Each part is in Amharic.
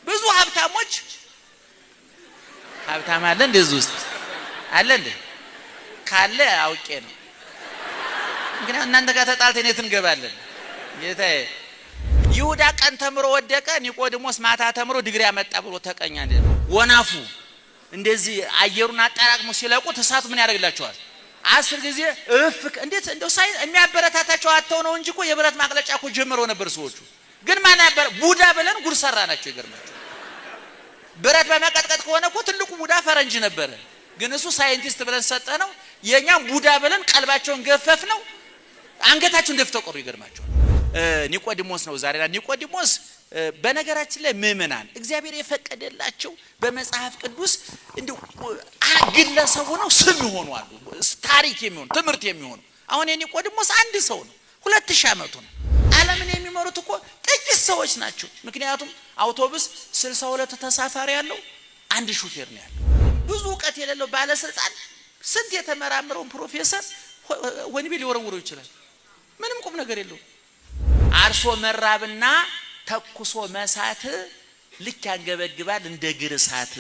ብዙ ሀብታሞች ሀብታም አለ እንደዚህ ውስጥ አለ እንዴ ካለ አውቄ ነው ምክንያቱም እናንተ ጋር ተጣልተን የት እንገባለን ጌታዬ ይሁዳ ቀን ተምሮ ወደቀ ኒቆዲሞስ ማታ ተምሮ ዲግሪ ያመጣ ብሎ ተቀኛ እንደ ወናፉ እንደዚህ አየሩን አጣራቅሞ ሲለቁት እሳቱ ምን ያደርግላቸዋል 10 ጊዜ እንዴት እንደው ሳይ የሚያበረታታቸው አተው ነው እንጂ እኮ የብረት ማቅለጫ እኮ ጀምረው ነበር ሰዎቹ ግን ማን ያበር ቡዳ ብለን ጉር ሰራናቸው ይገርማቸው ብረት በመቀጥቀጥ ከሆነ እኮ ትልቁ ቡዳ ፈረንጅ ነበር ግን እሱ ሳይንቲስት ብለን ሰጠነው የኛም ቡዳ ብለን ቀልባቸውን ገፈፍ ነው አንገታቸውን ደፍተው ቀሩ ይገርማቸው ኒቆዲሞስ ነው ዛሬና ኒቆዲሞስ በነገራችን ላይ ምእመናን እግዚአብሔር የፈቀደላቸው በመጽሐፍ ቅዱስ እንደው ግለሰቡ ነው ስም ይሆናሉ ታሪክ የሚሆን ትምህርት የሚሆን አሁን የኒቆዲሞስ አንድ ሰው ነው 2000 ዓመቱ ነው ዓለምን የሚመሩት እኮ ጥቂት ሰዎች ናቸው ምክንያቱም አውቶቡስ 62 ተሳፋሪ ያለው አንድ ሹፌር ነው ያለው ብዙ ዕውቀት የሌለው ባለስልጣን ስንት የተመራመረው ፕሮፌሰር ወንቢ ሊወረውረው ይችላል ምንም ቁም ነገር የለው አርሶ መራብና ተኩሶ መሳት ልክ ያንገበግባል እንደ ግርሳት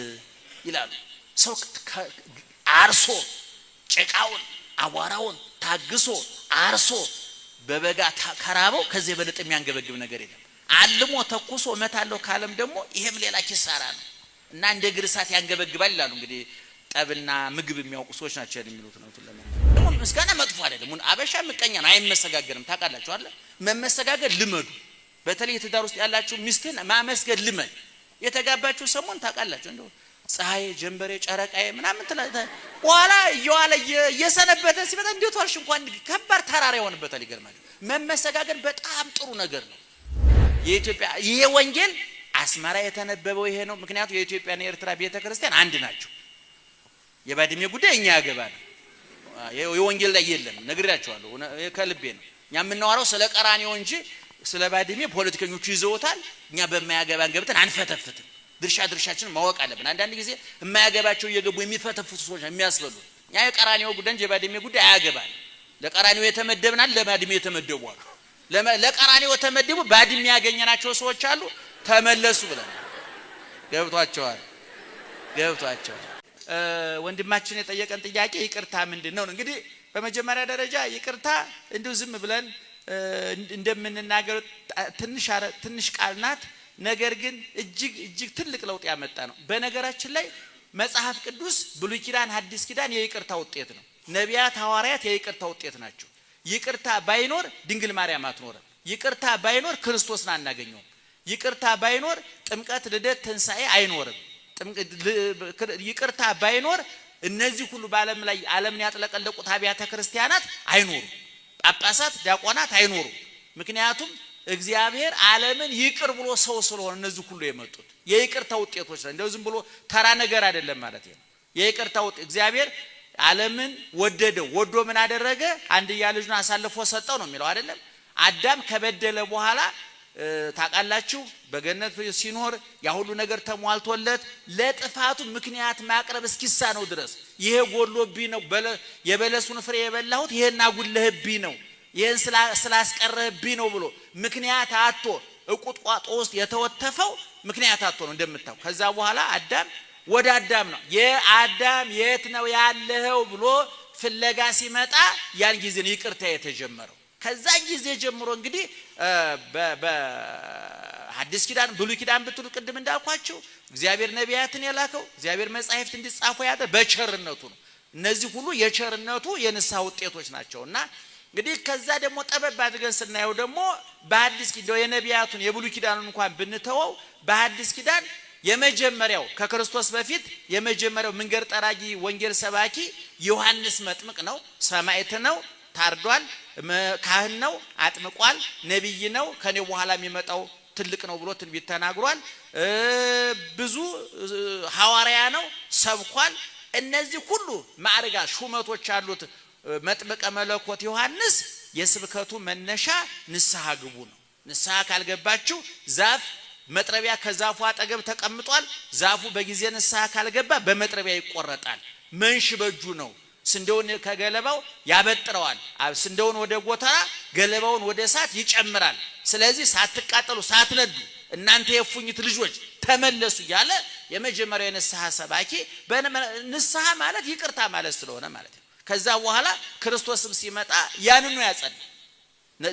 ይላሉ ሰው አርሶ ጭቃውን አቧራውን ታግሶ አርሶ በበጋ ከራበው ከዚህ በለጥ የሚያንገበግብ ነገር የለም አልሞ ተኩሶ መታለው ካለም ደግሞ ይሄም ሌላ ኪሳራ ነው እና እንደ ግርሳት ያንገበግባል ይላሉ እንግዲህ ጠብና ምግብ የሚያውቁ ሰዎች ናቸው የሚሉት ነው ደግሞ ምስጋና መጥፎ አይደለም አበሻ ምቀኛ ነው አይመሰጋገርም ታውቃላችሁ አይደል መመሰጋገር ልመዱ በተለይ ትዳር ውስጥ ያላችሁ ሚስትን ማመስገን ልመድ የተጋባችሁ ሰሞን ታውቃላችሁ እንደው ፀሐይ ጀንበሬ ጨረቃዬ ምናምን ተላታ በኋላ እየዋለ እየሰነበተ ሲመጣ እንዴት ዋልሽ እንኳን ከባድ ተራራ የሆነበት ይገርማል መመሰጋገር በጣም ጥሩ ነገር ነው የኢትዮጵያ ይሄ ወንጌል አስመራ የተነበበው ይሄ ነው ምክንያቱም የኢትዮጵያና የኤርትራ ቤተክርስቲያን አንድ ናቸው የባድሜ ጉዳይ እኛ ያገባል የወንጌል ላይ የለም ነግሬያችኋለሁ ከልቤ ነው እኛ የምናወራው ስለ ቀራኒዮ እንጂ ስለ ባድሜ ፖለቲከኞቹ ይዘውታል እኛ በማያገባን ገብተን አንፈተፍትም ድርሻችን ማወቅ አለብን አንዳንድ ጊዜ የማያገባቸው እየገቡ የሚፈተፍቱ ሰዎች የሚያስበሉ እኛ የቀራኒዮ ጉዳይ እንጂ የባድሜ ጉዳይ አያገባል ለቀራኒዮ የተመደብናል ለባድሜ የተመደቡ አሉ ለቀራኒዮ ተመደቡ ባድሜ ያገኘናቸው ሰዎች አሉ ተመለሱ ብለን ገብቷቸዋል ወንድማችን የጠየቀን ጥያቄ ይቅርታ ምንድነው እንግዲህ በመጀመሪያ ደረጃ ይቅርታ እንደው ዝም ብለን እንደምንናገር ትንሽ ቃል ናት ነገር ግን እጅግ ትልቅ ለውጥ ያመጣ ነው በነገራችን ላይ መጽሐፍ ቅዱስ ብሉይ ኪዳን ሐዲስ ኪዳን የይቅርታ ውጤት ነው ነቢያት ሐዋርያት የይቅርታ ውጤት ናቸው ይቅርታ ባይኖር ድንግል ማርያም አትኖርም ይቅርታ ባይኖር ክርስቶስን አናገኘውም ይቅርታ ባይኖር ጥምቀት ልደት ትንሳኤ አይኖርም ይቅርታ ባይኖር እነዚህ ሁሉ በዓለም ላይ ዓለምን ያጥለቀለቁት አብያተ ክርስቲያናት አይኖሩ ጳጳሳት ዲያቆናት አይኖሩ ምክንያቱም እግዚአብሔር ዓለምን ይቅር ብሎ ሰው ስለሆነ እነዚህ ሁሉ የመጡት የይቅርታ ውጤቶች ነው እንደው ዝም ብሎ ተራ ነገር አይደለም ማለት ነው የይቅርታ ውጤት እግዚአብሔር ዓለምን ወዶ ምን አደረገ አንድያ ልጁን አሳልፎ ሰጠው ነው የሚለው አይደለም አዳም ከበደለ በኋላ ታቃላችሁ በገነት ሲኖር ያ ሁሉ ነገር ተሟልቶለት ለጥፋቱ ምክንያት ማቅረብ እስኪሳነው ድረስ ይሄ ጎሎብኝ ነው የበለሱን ፍሬ የበላሁት ይሄና ጉልህብኝ ነው ይሄን ስላስቀረህብኝ ነው ብሎ ምክንያት አጥቶ እቁጥቋጦ ውስጥ የተወተፈው ምክንያት አጥቶ ነው እንደምታው ከዛ በኋላ አዳም ወደ አዳም ነው የአዳም የት ነው ያለኸው ብሎ ፍለጋ ሲመጣ ያን ጊዜ ነው ይቅርታ የተጀመረው ከዛ ጊዜ ጀምሮ እንግዲህ በሐዲስ ኪዳን ብሉይ ኪዳን ብትሉ ቅድም እንዳልኳችሁ እግዚአብሔር ነቢያትን የላከው እግዚአብሔር መጻሕፍት እንዲጻፉ ያደ በቸርነቱ ነው እነዚህ ሁሉ የቸርነቱ የንስሐ ውጤቶች ናቸውና እንግዲህ ከዛ ደግሞ ጠበብ አድርገን ስናየው ደግሞ በሐዲስ ኪዳን የነቢያቱን የብሉይ ኪዳኑን እንኳን ብንተወው በሐዲስ ኪዳን የመጀመሪያው ከክርስቶስ በፊት የመጀመሪያው መንገድ ጠራጊ ወንጌል ሰባኪ ዮሐንስ መጥምቅ ነው ሰማዕት ነው ታርዷል ካህን ነው አጥምቋል ነብይ ነው ከኔ በኋላ የሚመጣው ትልቅ ነው ብሎ ትንቢት ተናግሯል ብዙ ሐዋርያ ነው ሰብኳል እነዚህ ሁሉ ማዕረጋ ሹመቶች አሉት መጥምቀ መለኮት ዮሐንስ የስብከቱ መነሻ ንስሐ ግቡ ነው ንስሐ ካልገባችሁ ዛፍ መጥረቢያ ከዛፉ አጠገብ ተቀምጧል ዛፉ በጊዜ ንስሐ ካልገባ በመጥረቢያ ይቆረጣል መንሽ በእጁ ነው ስንዴውን ከገለባው ያበጥረዋል ስንዴውን ወደ ጎተራ ገለባውን ወደ እሳት ይጨምራል ስለዚህ ሳትቃጠሉ ሳትነዱ እናንተ የፉኝት ልጆች ተመለሱ ያለ የመጀመሪያው የንስሐ ሰባኪ ንስሐ ማለት ይቅርታ ማለት ስለሆነ ማለት ነው። ከዛ በኋላ ክርስቶስም ሲመጣ ያንኑ ያጸና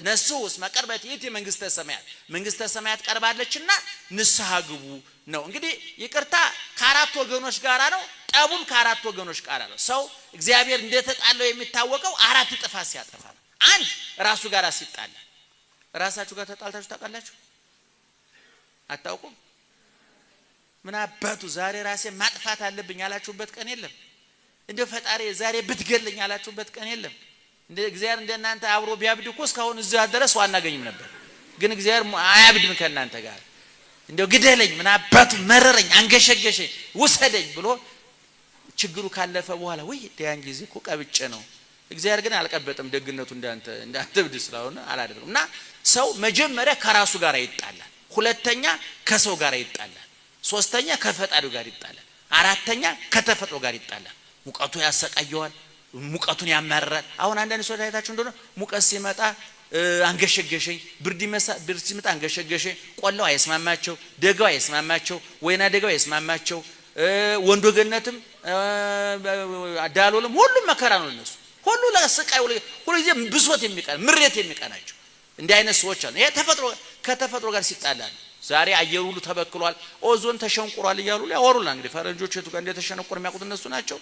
ነሱስ መቀርበት ይት መንግስተ ሰማያት ቀርባለችና ንስሐ ግቡ ነው። እንግዲህ ይቅርታ ከአራት ወገኖች ጋራ ነው። ጠቡም ከአራት ወገኖች ጋራ ነው። ሰው እግዚአብሔር እንደተጣለው የሚታወቀው አራት ጥፋት ሲያጠፋ ነው። አንድ ራሱ ጋር ሲጣላ። ራሳችሁ ጋር ተጣልታችሁ ታውቃላችሁ? አታውቁም? ምን አባቱ ዛሬ ራሴ ማጥፋት አለብኝ ያላችሁበት ቀን የለም? እንደ ፈጣሪ ዛሬ ብትገልኝ ያላችሁበት ቀን የለም? እንደ እግዚአብሔር እንደናንተ አብሮ ቢያብድ እኮ እስካሁን እዛ ድረስ ዋናገኝም ነበር። ግን እግዚአብሔር አያብድም ከናንተ ጋር። እንደው ግደለኝ ምን አባቱ መረረኝ አንገሸገሸኝ ውሰደኝ ብሎ ችግሩ ካለፈ በኋላ ወይ ያን ጊዜ እኮ ቀብጬ ነው። እግዚአብሔር ግን አልቀበጠም። ደግነቱ እንዳንተ ብድ ስለሆነ አላደረም። እና ሰው መጀመሪያ ከራሱ ጋር ይጣላል፣ ሁለተኛ ከሰው ጋር ይጣላል፣ ሶስተኛ ከፈጣሪው ጋር ይጣላል፣ አራተኛ ከተፈጥሮ ጋር ይጣላል። ሙቀቱ ያሰቃየዋል፣ ሙቀቱን ያማራል። አሁን አንዳንድ ሰው ታይታችሁ እንደሆነ ሙቀት ሲመጣ አንገሸገሸኝ፣ ብርድ ሲመጣ አንገሸገሸኝ፣ ቆላው አይስማማቸው፣ ደጋው አይስማማቸው፣ ወይና ደጋው አይስማማቸው፣ ወንዶ ገነትም ዳሎልም ሁሉም መከራ ነው እነሱ ሁሉ ለስቃይ ሁሉ ጊዜ ብሶት የሚቀና ምሬት የሚቀናቸው እንዲህ አይነት ሰዎች አሉ። ይሄ ከተፈጥሮ ጋር ሲጣላ ነው። ዛሬ አየሩ ሁሉ ተበክሏል፣ ኦዞን ተሸንቁሯል እያሉ ያወሩና እንግዲህ ፈረንጆች የቱ ጋር እንደተሸነቆረ የሚያውቁት እነሱ ናቸው።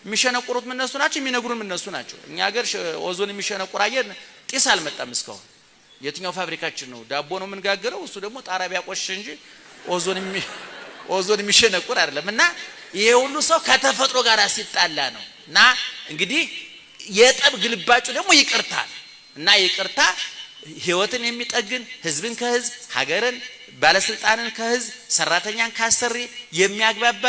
የሚሸነቁሩት እነሱ ናቸው፣ የሚነግሩን እነሱ ናቸው። እኛ ሀገር ኦዞን የሚሸነቁር አየር ጢስ አልመጣም እስካሁን። የትኛው ፋብሪካችን ነው ዳቦ ነው የምንጋግረው? እሱ ደግሞ ጣራቢያ ቆሽ እንጂ ኦዞን የሚሸነቁር አይደለም። እና ይሄ ሁሉ ሰው ከተፈጥሮ ጋር ሲጣላ ነው። እና እንግዲህ የጠብ ግልባጩ ደግሞ ይቅርታ እና ይቅርታ ህይወትን የሚጠግን ህዝብን ከህዝብ ሀገርን ባለስልጣንን ከህዝብ ሰራተኛን ካሰሪ የሚያግባባ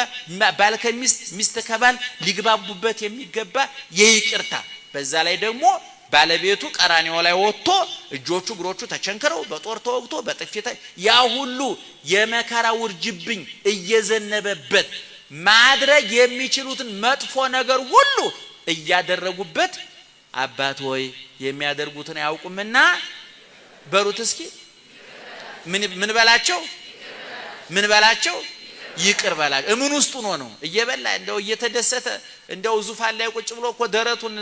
ባል ከሚስት ሚስት ከባል ሊግባቡበት የሚገባ የይቅርታ በዛ ላይ ደግሞ ባለቤቱ ቀራኒዮ ላይ ወጥቶ እጆቹ እግሮቹ ተቸንክረው በጦር ተወግቶ በጥፊት ያ ሁሉ የመከራ ውርጅብኝ እየዘነበበት ማድረግ የሚችሉትን መጥፎ ነገር ሁሉ እያደረጉበት አባት ሆይ የሚያደርጉትን ያውቁምና በሩት እስኪ ምን በላቸው ይቅር በላቸው። እምን ውስጥ ነው እየበላ እንደው እየተደሰተ እንደው ዙፋን ላይ ቁጭ ብሎ እኮ ደረቱን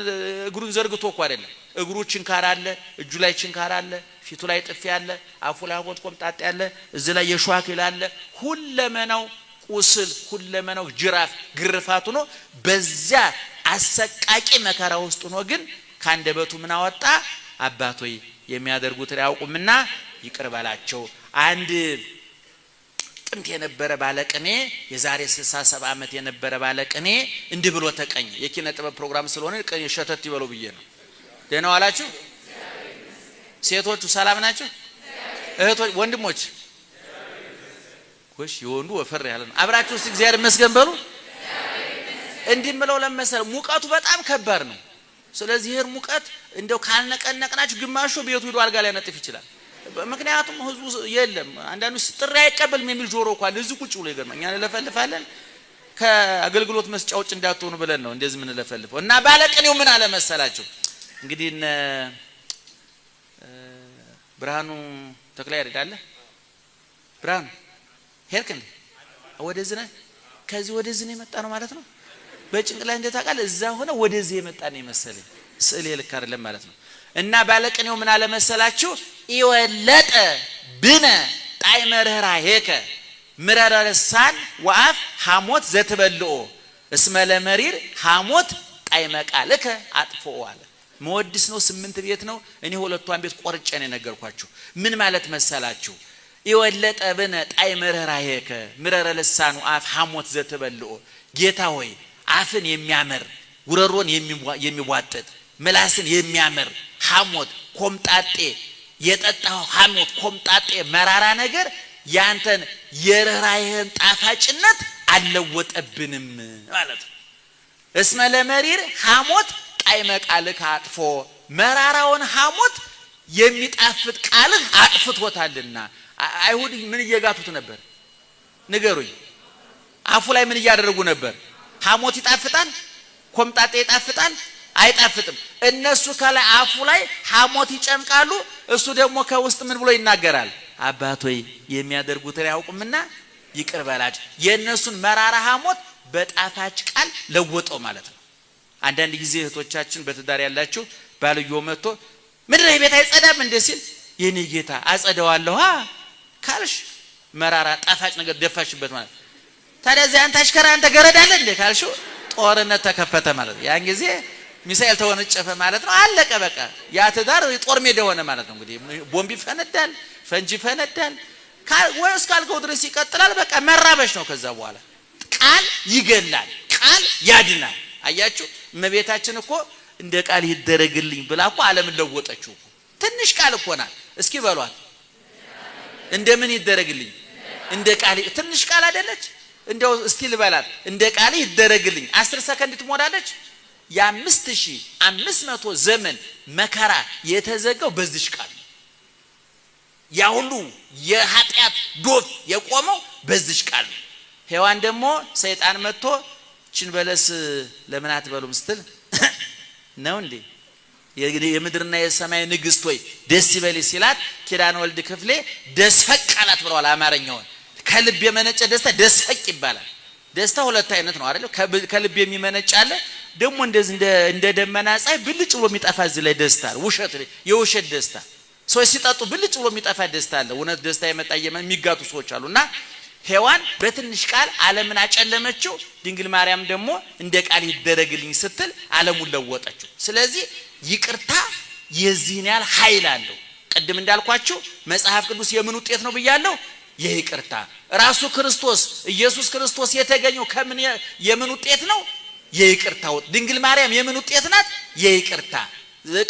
እግሩን ዘርግቶ እኮ አይደለም። እግሩ ችንካር አለ፣ እጁ ላይ ችንካር አለ፣ ፊቱ ላይ ጥፊ አለ፣ አፉ ላይ ቆምጣጤ አለ፣ እዚህ ላይ የሸዋክል አለ። ሁለመናው ቁስል ሁለመናው ጅራፍ ግርፋቱ ነው። በዛ አሰቃቂ መከራ ውስጥ ነው። ግን ካንደበቱ ምን አወጣ? አባት ሆይ የሚያደርጉትን ያውቁምና ይቅር በላቸው። አንድ ጥንት የነበረ ባለቅኔ የዛሬ 67 ዓመት የነበረ ባለቅኔ እንዲህ ብሎ ተቀኘ። የኪነ ጥበብ ፕሮግራም ስለሆነ ቅኔ ሸተት ይበሉ ብዬ ነው። ደህና ዋላችሁ? ሴቶቹ ሰላም ናቸው? እህቶች ወንድሞች ወሽ የወንዱ ወፈር ያለ ነው። አብራችሁ እስቲ እግዚአብሔር ይመስገን በሉ። እንዲህ ምለው ለመሰለ ሙቀቱ በጣም ከባድ ነው። ስለዚህ ይሄን ሙቀት እንደው ካልነቀነቅናችሁ ግማሹ ቤቱ ሄዶ አልጋ ላይ ነጥፍ ይችላል። ምክንያቱም ህዝቡ የለም አንዳንዱ ጥሪ አይቀበልም የሚል ጆሮ እንኳን ለዚህ ቁጭ ብሎ ይገርማል። እኛ ለፈልፋለን ከአገልግሎት መስጫዎች እንዳትሆኑ ብለን ነው እንደዚህ ምን ለፈልፈው። እና ባለቅኔው ምን አለ መሰላችሁ? እንግዲህ እነ ብርሃኑ ተክላይ አይደለ? ብርሃኑ ሄድክ እንዴ? ወደዚህ ነው ከዚህ ወደዚህ ነው የመጣ ነው ማለት ነው። በጭንቅላይ እንደታውቃለህ እዛ ሆነ ወደዚህ የመጣ ነው መሰለኝ። ስዕል ልክ አይደለም ማለት ነው። እና ባለቅኔው ምን አለ መሰላችሁ? ይወለጠ ብነ ጣዕመ ርኅራኄከ ምረረ ልሳን ወአፍ ሐሞት ዘትበልኦ እስመ ለመሪር ሐሞት ጣዕመ ቃልከ አጥፍኦ አለ። መወድስ ነው 8 ቤት ነው። እኔ ሁለቷን ቤት ቆርጬ ነው የነገርኳችሁ። ምን ማለት መሰላችሁ? ይወለጠ ብነ ጣዕመ ርኅራኄከ ምረረ ልሳን ወአፍ ሐሞት ዘትበልኦ ጌታ ሆይ አፍን የሚያመር ጉረሮን የሚዋጥጥ ምላስን የሚያመር ሐሞት ኮምጣጤ የጠጣው ሐሞት ኮምጣጤ መራራ ነገር ያንተን የርኅራኄህን ጣፋጭነት አልለወጠብንም ማለት ነው። እስመ ለመሪር ሐሞት ጣዕመ ቃልከ አጥፎ መራራውን ሐሞት የሚጣፍጥ ቃልህ አጥፍቶታልና። አይሁድ ምን እየጋቱት ነበር ንገሩኝ? አፉ ላይ ምን እያደረጉ ነበር? ሐሞት ይጣፍጣል? ኮምጣጤ ይጣፍጣል? አይጣፍጥም። እነሱ ከላይ አፉ ላይ ሐሞት ይጨምቃሉ፣ እሱ ደግሞ ከውስጥ ምን ብሎ ይናገራል? አባት ሆይ የሚያደርጉትን ያውቁምና ይቅር በላቸው የነሱን መራራ ሐሞት በጣፋጭ ቃል ለወጠው ማለት ነው። አንዳንድ ጊዜ እህቶቻችን በትዳር ያላችሁ ባልዮ መጥቶ ምድር ቤት አይጸዳም እንደ ሲል የኔ ጌታ አጸደዋለሁ ካልሽ መራራ ጣፋጭ ነገር ደፋሽበት ማለት ታዲያ ዛንተ አሽከራ አንተ ገረዳለ እንደ ካልሽው ጦርነት ተከፈተ ማለት ነው። ያን ጊዜ ሚሳኤል ተወነጨፈ ማለት ነው። አለቀ በቃ ያ ትዳር ጦር ሜዳ ሆነ ማለት ነው። እንግዲህ ቦምብ ይፈነዳል፣ ፈንጂ ይፈነዳል፣ ወይስ ካልከው ድረስ ይቀጥላል። በቃ መራበሽ ነው። ከዛ በኋላ ቃል ይገላል፣ ቃል ያድናል። አያችሁ እመቤታችን እኮ እንደ ቃል ይደረግልኝ ብላ እኮ ዓለምን ለወጠችው። ትንሽ ቃል እኮ ናት። እስኪ በሏት እንደምን ይደረግልኝ እንደ ቃል ትንሽ ቃል አይደለች? እንደው እስቲ ልበላት እንደ ቃል ይደረግልኝ 10 ሰከንድ ትሞላለች። የ5500 ዘመን መከራ የተዘጋው በዚህ ቃል ነው። ያ ሁሉ የኃጢአት ዶፍ የቆመው በዚህ ቃል ነው። ሔዋን ደግሞ ሰይጣን መጥቶ እቺን በለስ ለምን አትበሉም ስትል ነው እንዴ የምድርና የሰማይ ንግስት ሆይ ደስ ይበልሽ ሲላት ኪዳነ ወልድ ክፍሌ ደስፈቅ አላት ብለዋል። አማርኛውን ከልብ የመነጨ ደስታ ደስፈቅ ይባላል። ደስታ ሁለት አይነት ነው አይደል? ከልብ የሚመነጭ አለ፣ ደግሞ እንደዚህ እንደ ደመና ፀሐይ ብልጭ ብሎ የሚጠፋ እዚህ ላይ ደስታ ውሸት የውሸት ደስታ ሰዎች ሲጠጡ ብልጭ ብሎ የሚጠፋ ደስታ አለ። እውነት ደስታ የመጣ የሚጋቱ ሰዎች አሉና ሔዋን በትንሽ ቃል ዓለምን አጨለመችው። ድንግል ማርያም ደግሞ እንደ ቃል ይደረግልኝ ስትል ዓለሙን ለወጠችው። ስለዚህ ይቅርታ የዚህን ያህል ኃይል አለው። ቅድም እንዳልኳችሁ መጽሐፍ ቅዱስ የምን ውጤት ነው ብያለሁ? የይቅርታ ራሱ ክርስቶስ ኢየሱስ ክርስቶስ የተገኘው ከምን የምን ውጤት ነው? የይቅርታ። ድንግል ማርያም የምን ውጤት ናት? የይቅርታ።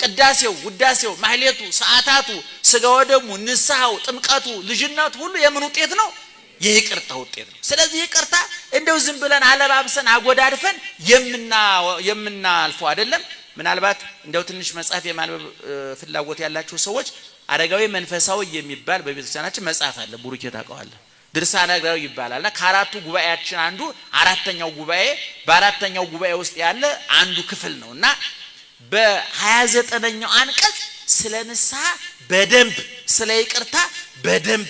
ቅዳሴው፣ ውዳሴው፣ ማህሌቱ፣ ሰዓታቱ፣ ስጋው ደሙ፣ ንስሐው፣ ጥምቀቱ፣ ልጅነቱ ሁሉ የምን ውጤት ነው? የይቅርታ ውጤት ነው። ስለዚህ ይቅርታ እንደው ዝም ብለን አለባብሰን አጎዳድፈን የምናልፈው አይደለም። ምናልባት እንደው ትንሽ መጽሐፍ የማንበብ ፍላጎት ያላችሁ ሰዎች አረጋዊ መንፈሳዊ የሚባል በቤተክርስቲያናችን መጽሐፍ አለ። ቡሩኬ ታውቀዋለህ? ድርሳነ አረጋዊ ይባላልና ከአራቱ ጉባኤያችን አንዱ አራተኛው ጉባኤ በአራተኛው ጉባኤ ውስጥ ያለ አንዱ ክፍል ነውና በ29ኛው አንቀጽ ስለ ንስሐ በደንብ ስለ ይቅርታ በደንብ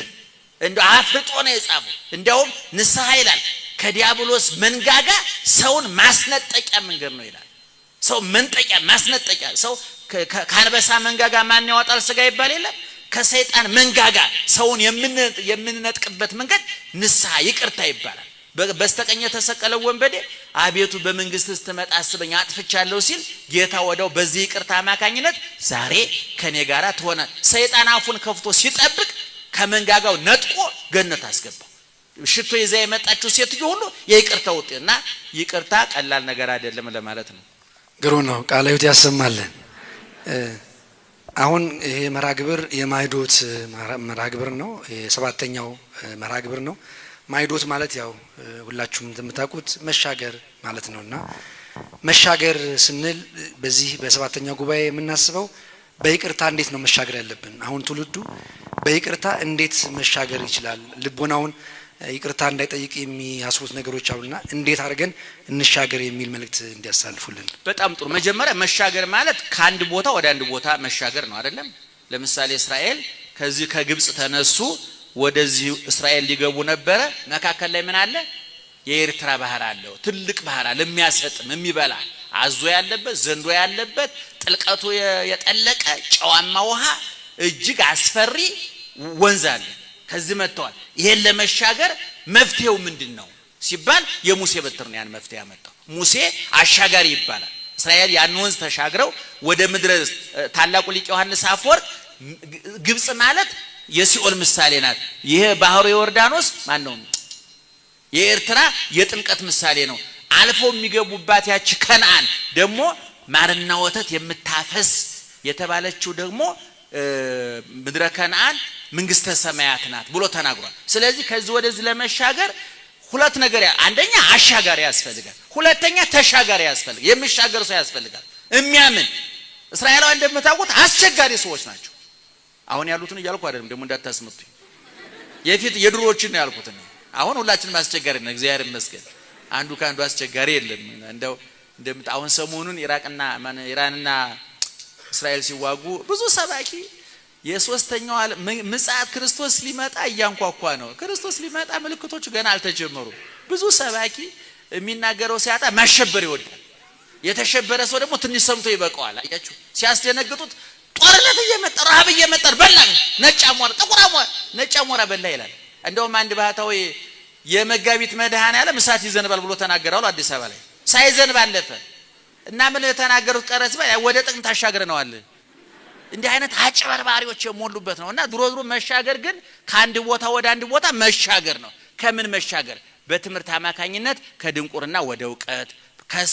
እንደው አፍርጦ ነው የጻፈው። እንደውም ንስሐ ይላል ከዲያብሎስ መንጋጋ ሰውን ማስነጠቂያ መንገድ ነው ይላል። ሰው መንጠቂያ ማስነጠቂያ ሰው ከአንበሳ መንጋጋ ማን ያወጣል ስጋ ይባል የለም? ከሰይጣን መንጋጋ ሰውን የምንነጥቅበት መንገድ ንስሐ ይቅርታ ይባላል። በስተቀኝ የተሰቀለው ወንበዴ አቤቱ በመንግስት ስትመጣ አስበኝ አጥፍቻለሁ ሲል ጌታ ወዲያው በዚህ ይቅርታ አማካኝነት ዛሬ ከኔ ጋራ ትሆነ ሰይጣን አፉን ከፍቶ ሲጠብቅ ከመንጋጋው ነጥቆ ገነት አስገባው። ሽቶ ይዛ የመጣችው ሴትዮ ሁሉ የይቅርታ ውጤትና ይቅርታ ቀላል ነገር አይደለም ለማለት ነው። ግሩ ነው። ቃለ ሕይወት ያሰማልን። አሁን ይሄ መራግብር የማይዶት መራግብር ነው። የሰባተኛው መራግብር ነው። ማይዶት ማለት ያው ሁላችሁም እንደምታውቁት መሻገር ማለት ነውና መሻገር ስንል በዚህ በሰባተኛው ጉባኤ የምናስበው በይቅርታ እንዴት ነው መሻገር ያለብን? አሁን ትውልዱ በይቅርታ እንዴት መሻገር ይችላል? ልቦናውን ይቅርታ እንዳይጠይቅ የሚያስቡት ነገሮች አሉና እንዴት አድርገን እንሻገር የሚል መልእክት እንዲያሳልፉልን። በጣም ጥሩ። መጀመሪያ መሻገር ማለት ከአንድ ቦታ ወደ አንድ ቦታ መሻገር ነው አይደለም? ለምሳሌ እስራኤል ከዚህ ከግብጽ ተነሱ ወደዚህ እስራኤል ሊገቡ ነበረ። መካከል ላይ ምን አለ? የኤርትራ ባህር አለው። ትልቅ ባህር አለ፣ የሚያሰጥም የሚበላ አዞ ያለበት ዘንዶ ያለበት ጥልቀቱ የጠለቀ ጨዋማ ውሃ እጅግ አስፈሪ ወንዝ አለ። ከዚህ መጥተዋል። ይሄን ለመሻገር መፍትሄው ምንድነው ሲባል የሙሴ በትር ነው ያን መፍትሄ ያመጣው። ሙሴ አሻጋሪ ይባላል። እስራኤል ያን ወንዝ ተሻግረው ወደ ምድረ ታላቁ ሊቅ ዮሐንስ አፈወርቅ ግብጽ ማለት የሲኦል ምሳሌ ናት። ይሄ ባህሩ ዮርዳኖስ ማን ነው? የኤርትራ የጥምቀት ምሳሌ ነው። አልፈው የሚገቡባት ያቺ ከነዓን ደግሞ ማርና ወተት የምታፈስ የተባለችው ደግሞ ምድረ ከነዓን መንግስተ ሰማያት ናት ብሎ ተናግሯል። ስለዚህ ከዚህ ወደዚህ ለመሻገር ሁለት ነገር አንደኛ አሻጋሪ ያስፈልጋል፣ ሁለተኛ ተሻጋሪ ያስፈልጋል። የሚሻገር ሰው ያስፈልጋል። የሚያምን እስራኤላውያን እንደምታውቁት አስቸጋሪ ሰዎች ናቸው። አሁን ያሉትን እያልኩ አይደለም ደግሞ እንዳታስመጡኝ። የፊት የድሮዎችን ነው ያልኩት። አሁን ሁላችንም አስቸጋሪ ነን፣ እግዚአብሔር ይመስገን። አንዱ ካንዱ አስቸጋሪ የለም። እንደው አሁን ሰሞኑን ኢራንና እስራኤል ሲዋጉ ብዙ ሰባኪ የሶስተኛው ምጽአት ክርስቶስ ሊመጣ እያንኳኳ ነው። ክርስቶስ ሊመጣ ምልክቶቹ ገና አልተጀመሩም። ብዙ ሰባኪ የሚናገረው ሲያጣ ማሸበር ይወዳል። የተሸበረ ሰው ደግሞ ትንሽ ሰምቶ ይበቃዋል። አያችሁ ሲያስደነግጡት ጦርነት እየመጣ ረሃብ እየመጣ በላ ነጭ አሞራ ጥቁር አሞራ ነጭ አሞራ በላ ይላል። እንደውም አንድ ባህታዊ የመጋቢት መድኃኔዓለም እሳት ይዘንባል ብሎ ተናገራሉ አዲስ አበባ ላይ ሳይዘንብ አለፈ እና ምን የተናገሩት ቀረጽ ወደ ጥቅም ታሻግረነዋል። እንዲህ አይነት አጭበርባሪዎች የሞሉበት ነውና ድሮ መሻገር ግን ከአንድ ቦታ ወደ አንድ ቦታ መሻገር ነው። ከምን መሻገር? በትምህርት አማካኝነት ከድንቁርና ወደ ዕውቀት፣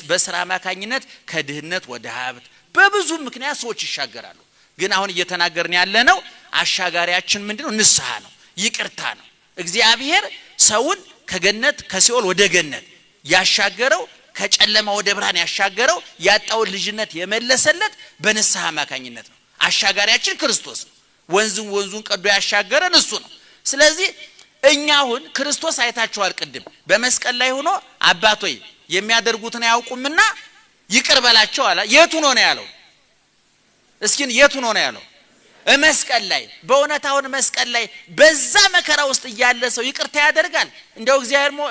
በስራ አማካኝነት ከድህነት ወደ ሀብት፣ በብዙ ምክንያት ሰዎች ይሻገራሉ። ግን አሁን እየተናገርን ያለነው አሻጋሪያችን ምንድነው? ንስሐ ነው፣ ይቅርታ ነው። እግዚአብሔር ሰውን ከገነት ከሲኦል ወደ ገነት ያሻገረው ከጨለማ ወደ ብርሃን ያሻገረው ያጣውን ልጅነት የመለሰለት በንስሐ አማካኝነት ነው። አሻጋሪያችን ክርስቶስ ነው። ወንዙን ቀዶ ያሻገረን እሱ ነው። ስለዚህ እኛ አሁን ክርስቶስ አይታችኋል። ቅድም በመስቀል ላይ ሆኖ አባቶይ የሚያደርጉትን አያውቁምና ይቅር በላቸው አለ። የቱ ነው ያለው? እስኪ የቱ ነው ያለው? መስቀል ላይ። በእውነት አሁን መስቀል ላይ በዛ መከራ ውስጥ እያለ ሰው ይቅርታ ያደርጋል? እንደው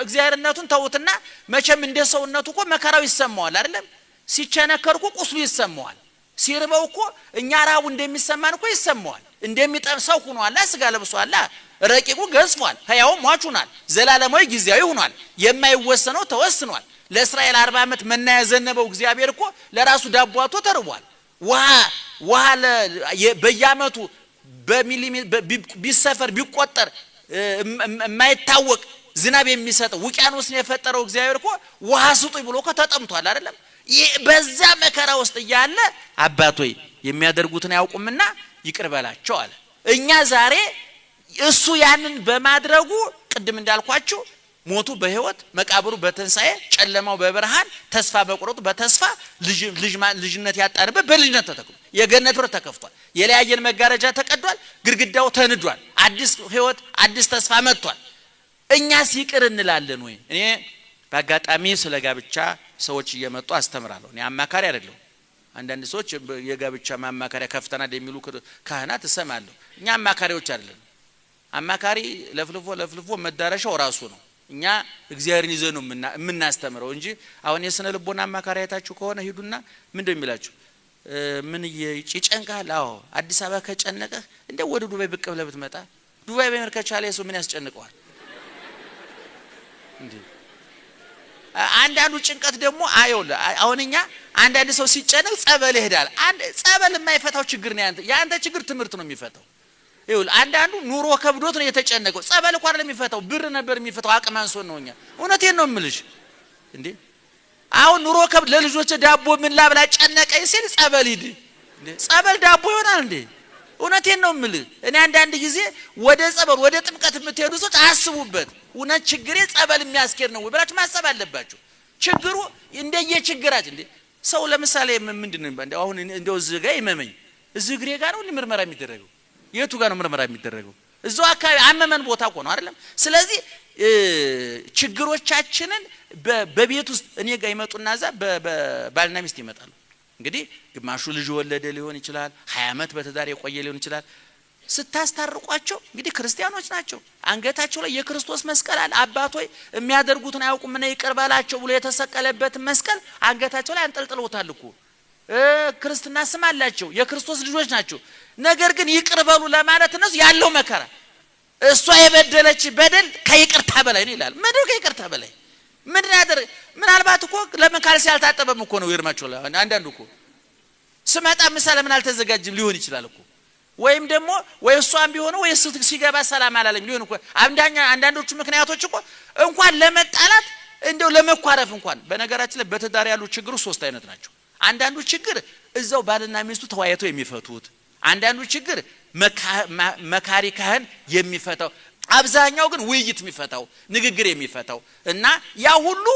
እግዚአብሔርነቱን ተውትና መቼም እንደ ሰውነቱ እኮ መከራው ይሰማዋል አይደለም? ሲቸነከር እኮ ቁስሉ ይሰማዋል። ሲርበው እኮ እኛ ረሃቡ እንደሚሰማን እኮ ይሰማዋል። እንደሚጠም ሰው ሆኗል። ስጋ ለብሷል። ረቂቁ ገዝፏል። ሕያው ሟቹናል። ዘላለማዊ ጊዜያዊ ሆኗል። የማይወሰነው ተወስኗል። ለእስራኤል 40 ዓመት መና ያዘነበው እግዚአብሔር እኮ ለራሱ ዳቦ አጥቶ ተርቧል። ውሃ በየዓመቱ ቢሰፈር ቢቆጠር የማይታወቅ ዝናብ የሚሰጠው ውቅያኖስን የፈጠረው እግዚአብሔር እኮ ውሃ ስጡኝ ብሎ እኮ ተጠምቷል አይደለም? በዛ መከራ ውስጥ እያለ አባቶይ የሚያደርጉትን አያውቁምና ይቅር በላቸው አለ። እኛ ዛሬ እሱ ያንን በማድረጉ ቅድም እንዳልኳችሁ ሞቱ በህይወት መቃብሩ በትንሳኤ ጨለማው በብርሃን ተስፋ በቁረጡ በተስፋ ልጅነት ያጣንበት በልጅነት ተተክሎ የገነት በር ተከፍቷል። የለያየን መጋረጃ ተቀዷል። ግድግዳው ተንዷል። አዲስ ህይወት አዲስ ተስፋ መጥቷል። እኛስ ይቅር እንላለን ወይ? እኔ በአጋጣሚ ስለ ጋብቻ ሰዎች እየመጡ አስተምራለሁ። እኔ አማካሪ አይደለሁ። አንዳንድ ሰዎች የጋብቻ ማማካሪያ ከፍተናል የሚሉ ካህናት እሰማለሁ። እኛ አማካሪዎች አይደለም። አማካሪ ለፍልፎ መዳረሻው ራሱ ነው። እኛ እግዚአብሔርን ይዘን ነው የምናስተምረው እንጂ አሁን የስነ ልቦና አማካሪ አይታችሁ ከሆነ ሂዱና ምንድነው የሚላችሁ? ምን ይጨንቃል? አዎ አዲስ አበባ ከጨነቀህ እንደው ወደ ዱባይ ብቅ ብለህ ብትመጣ ዱባይ በመርከቻ ላይ ሰው ምን ያስጨንቀዋል እንዴ? አንዳንዱ ጭንቀት ደግሞ አሁን እኛ አንዳንድ ሰው ሲጨነቅ ጸበል ይሄዳል። ጸበል የማይፈታው ችግር ነው ያንተ ችግር ትምህርት ነው የሚፈታው። ይሁን አንዳንዱ ኑሮ ከብዶት ነው የተጨነቀው። ጸበል እንኳን ለሚፈታው ብር ነበር የሚፈታው አቅም አንሶን ነው። እኛ እውነቴን ነው የምልሽ እንዴ አሁን ኑሮ ከብድ ለልጆች ዳቦ ምን ላብላ ጨነቀኝ ሲል ጸበል ሂድ እንዴ ጸበል ዳቦ ይሆናል እንዴ? እውነቴን ነው የምልህ። እኔ አንዳንድ ጊዜ ወደ ጸበል ወደ ጥምቀት የምትሄዱ ሰዎች አስቡበት። እውነት ችግሬ ጸበል የሚያስኬድ ነው ብላችሁ ማሰብ አለባችሁ። ችግሩ እንደየችግራችሁ እንዴ ሰው ለምሳሌ ምንድነው አሁን እንደው እዚህ ጋር ይመመኝ እዚህ ግሬ ጋር ነው ምርመራ የሚደረገው። የቱ ጋር ነው ምርመራ የሚደረገው? እዛው አካባቢ አመመን ቦታ እኮ ነው አይደለም? ስለዚህ ችግሮቻችንን በቤት ውስጥ እኔ ጋር ይመጡና እዛ በባልና ሚስት ይመጣሉ። እንግዲህ ግማሹ ልጅ ወለደ ሊሆን ይችላል፣ 20 ዓመት በትዳር የቆየ ሊሆን ይችላል። ስታስታርቋቸው እንግዲህ ክርስቲያኖች ናቸው። አንገታቸው ላይ የክርስቶስ መስቀል አለ። አባቶይ የሚያደርጉትን አያውቁምና ይቅር በላቸው ብሎ የተሰቀለበት መስቀል አንገታቸው ላይ አንጠልጥለውታል እኮ። ክርስትና ስም አላቸው፣ የክርስቶስ ልጆች ናቸው። ነገር ግን ይቅር በሉ ለማለት እነሱ ያለው መከራ እሷ የበደለች በደል ከይቅርታ በላይ ነው ይላል። ምንድነው ከይቅርታ በላይ? ምናልባት እኮ ለምን ካልሲ ያልታጠበም እኮ ነው ይርማቸው። አንዳንዱ እኮ ስመጣ ምሳሌ ምን አልተዘጋጅም ሊሆን ይችላል እኮ። ወይም ደግሞ ወይ እሷም ቢሆን ወይ እሱ ሲገባ ሰላም አላለም ሊሆን እኮ። አንዳንዶቹ ምክንያቶች እኮ እንኳን ለመጣላት እንደው ለመኳረፍ እንኳን በነገራችን ላይ በትዳር ያሉ ችግሩ 3 አይነት ናቸው። አንዳንዱ ችግር እዛው ባልና ሚስቱ ተዋይተው የሚፈቱት፣ አንዳንዱ ችግር መካሪ ካህን የሚፈታው፣ አብዛኛው ግን ውይይት የሚፈታው ንግግር የሚፈታው እና ያ ሁሉ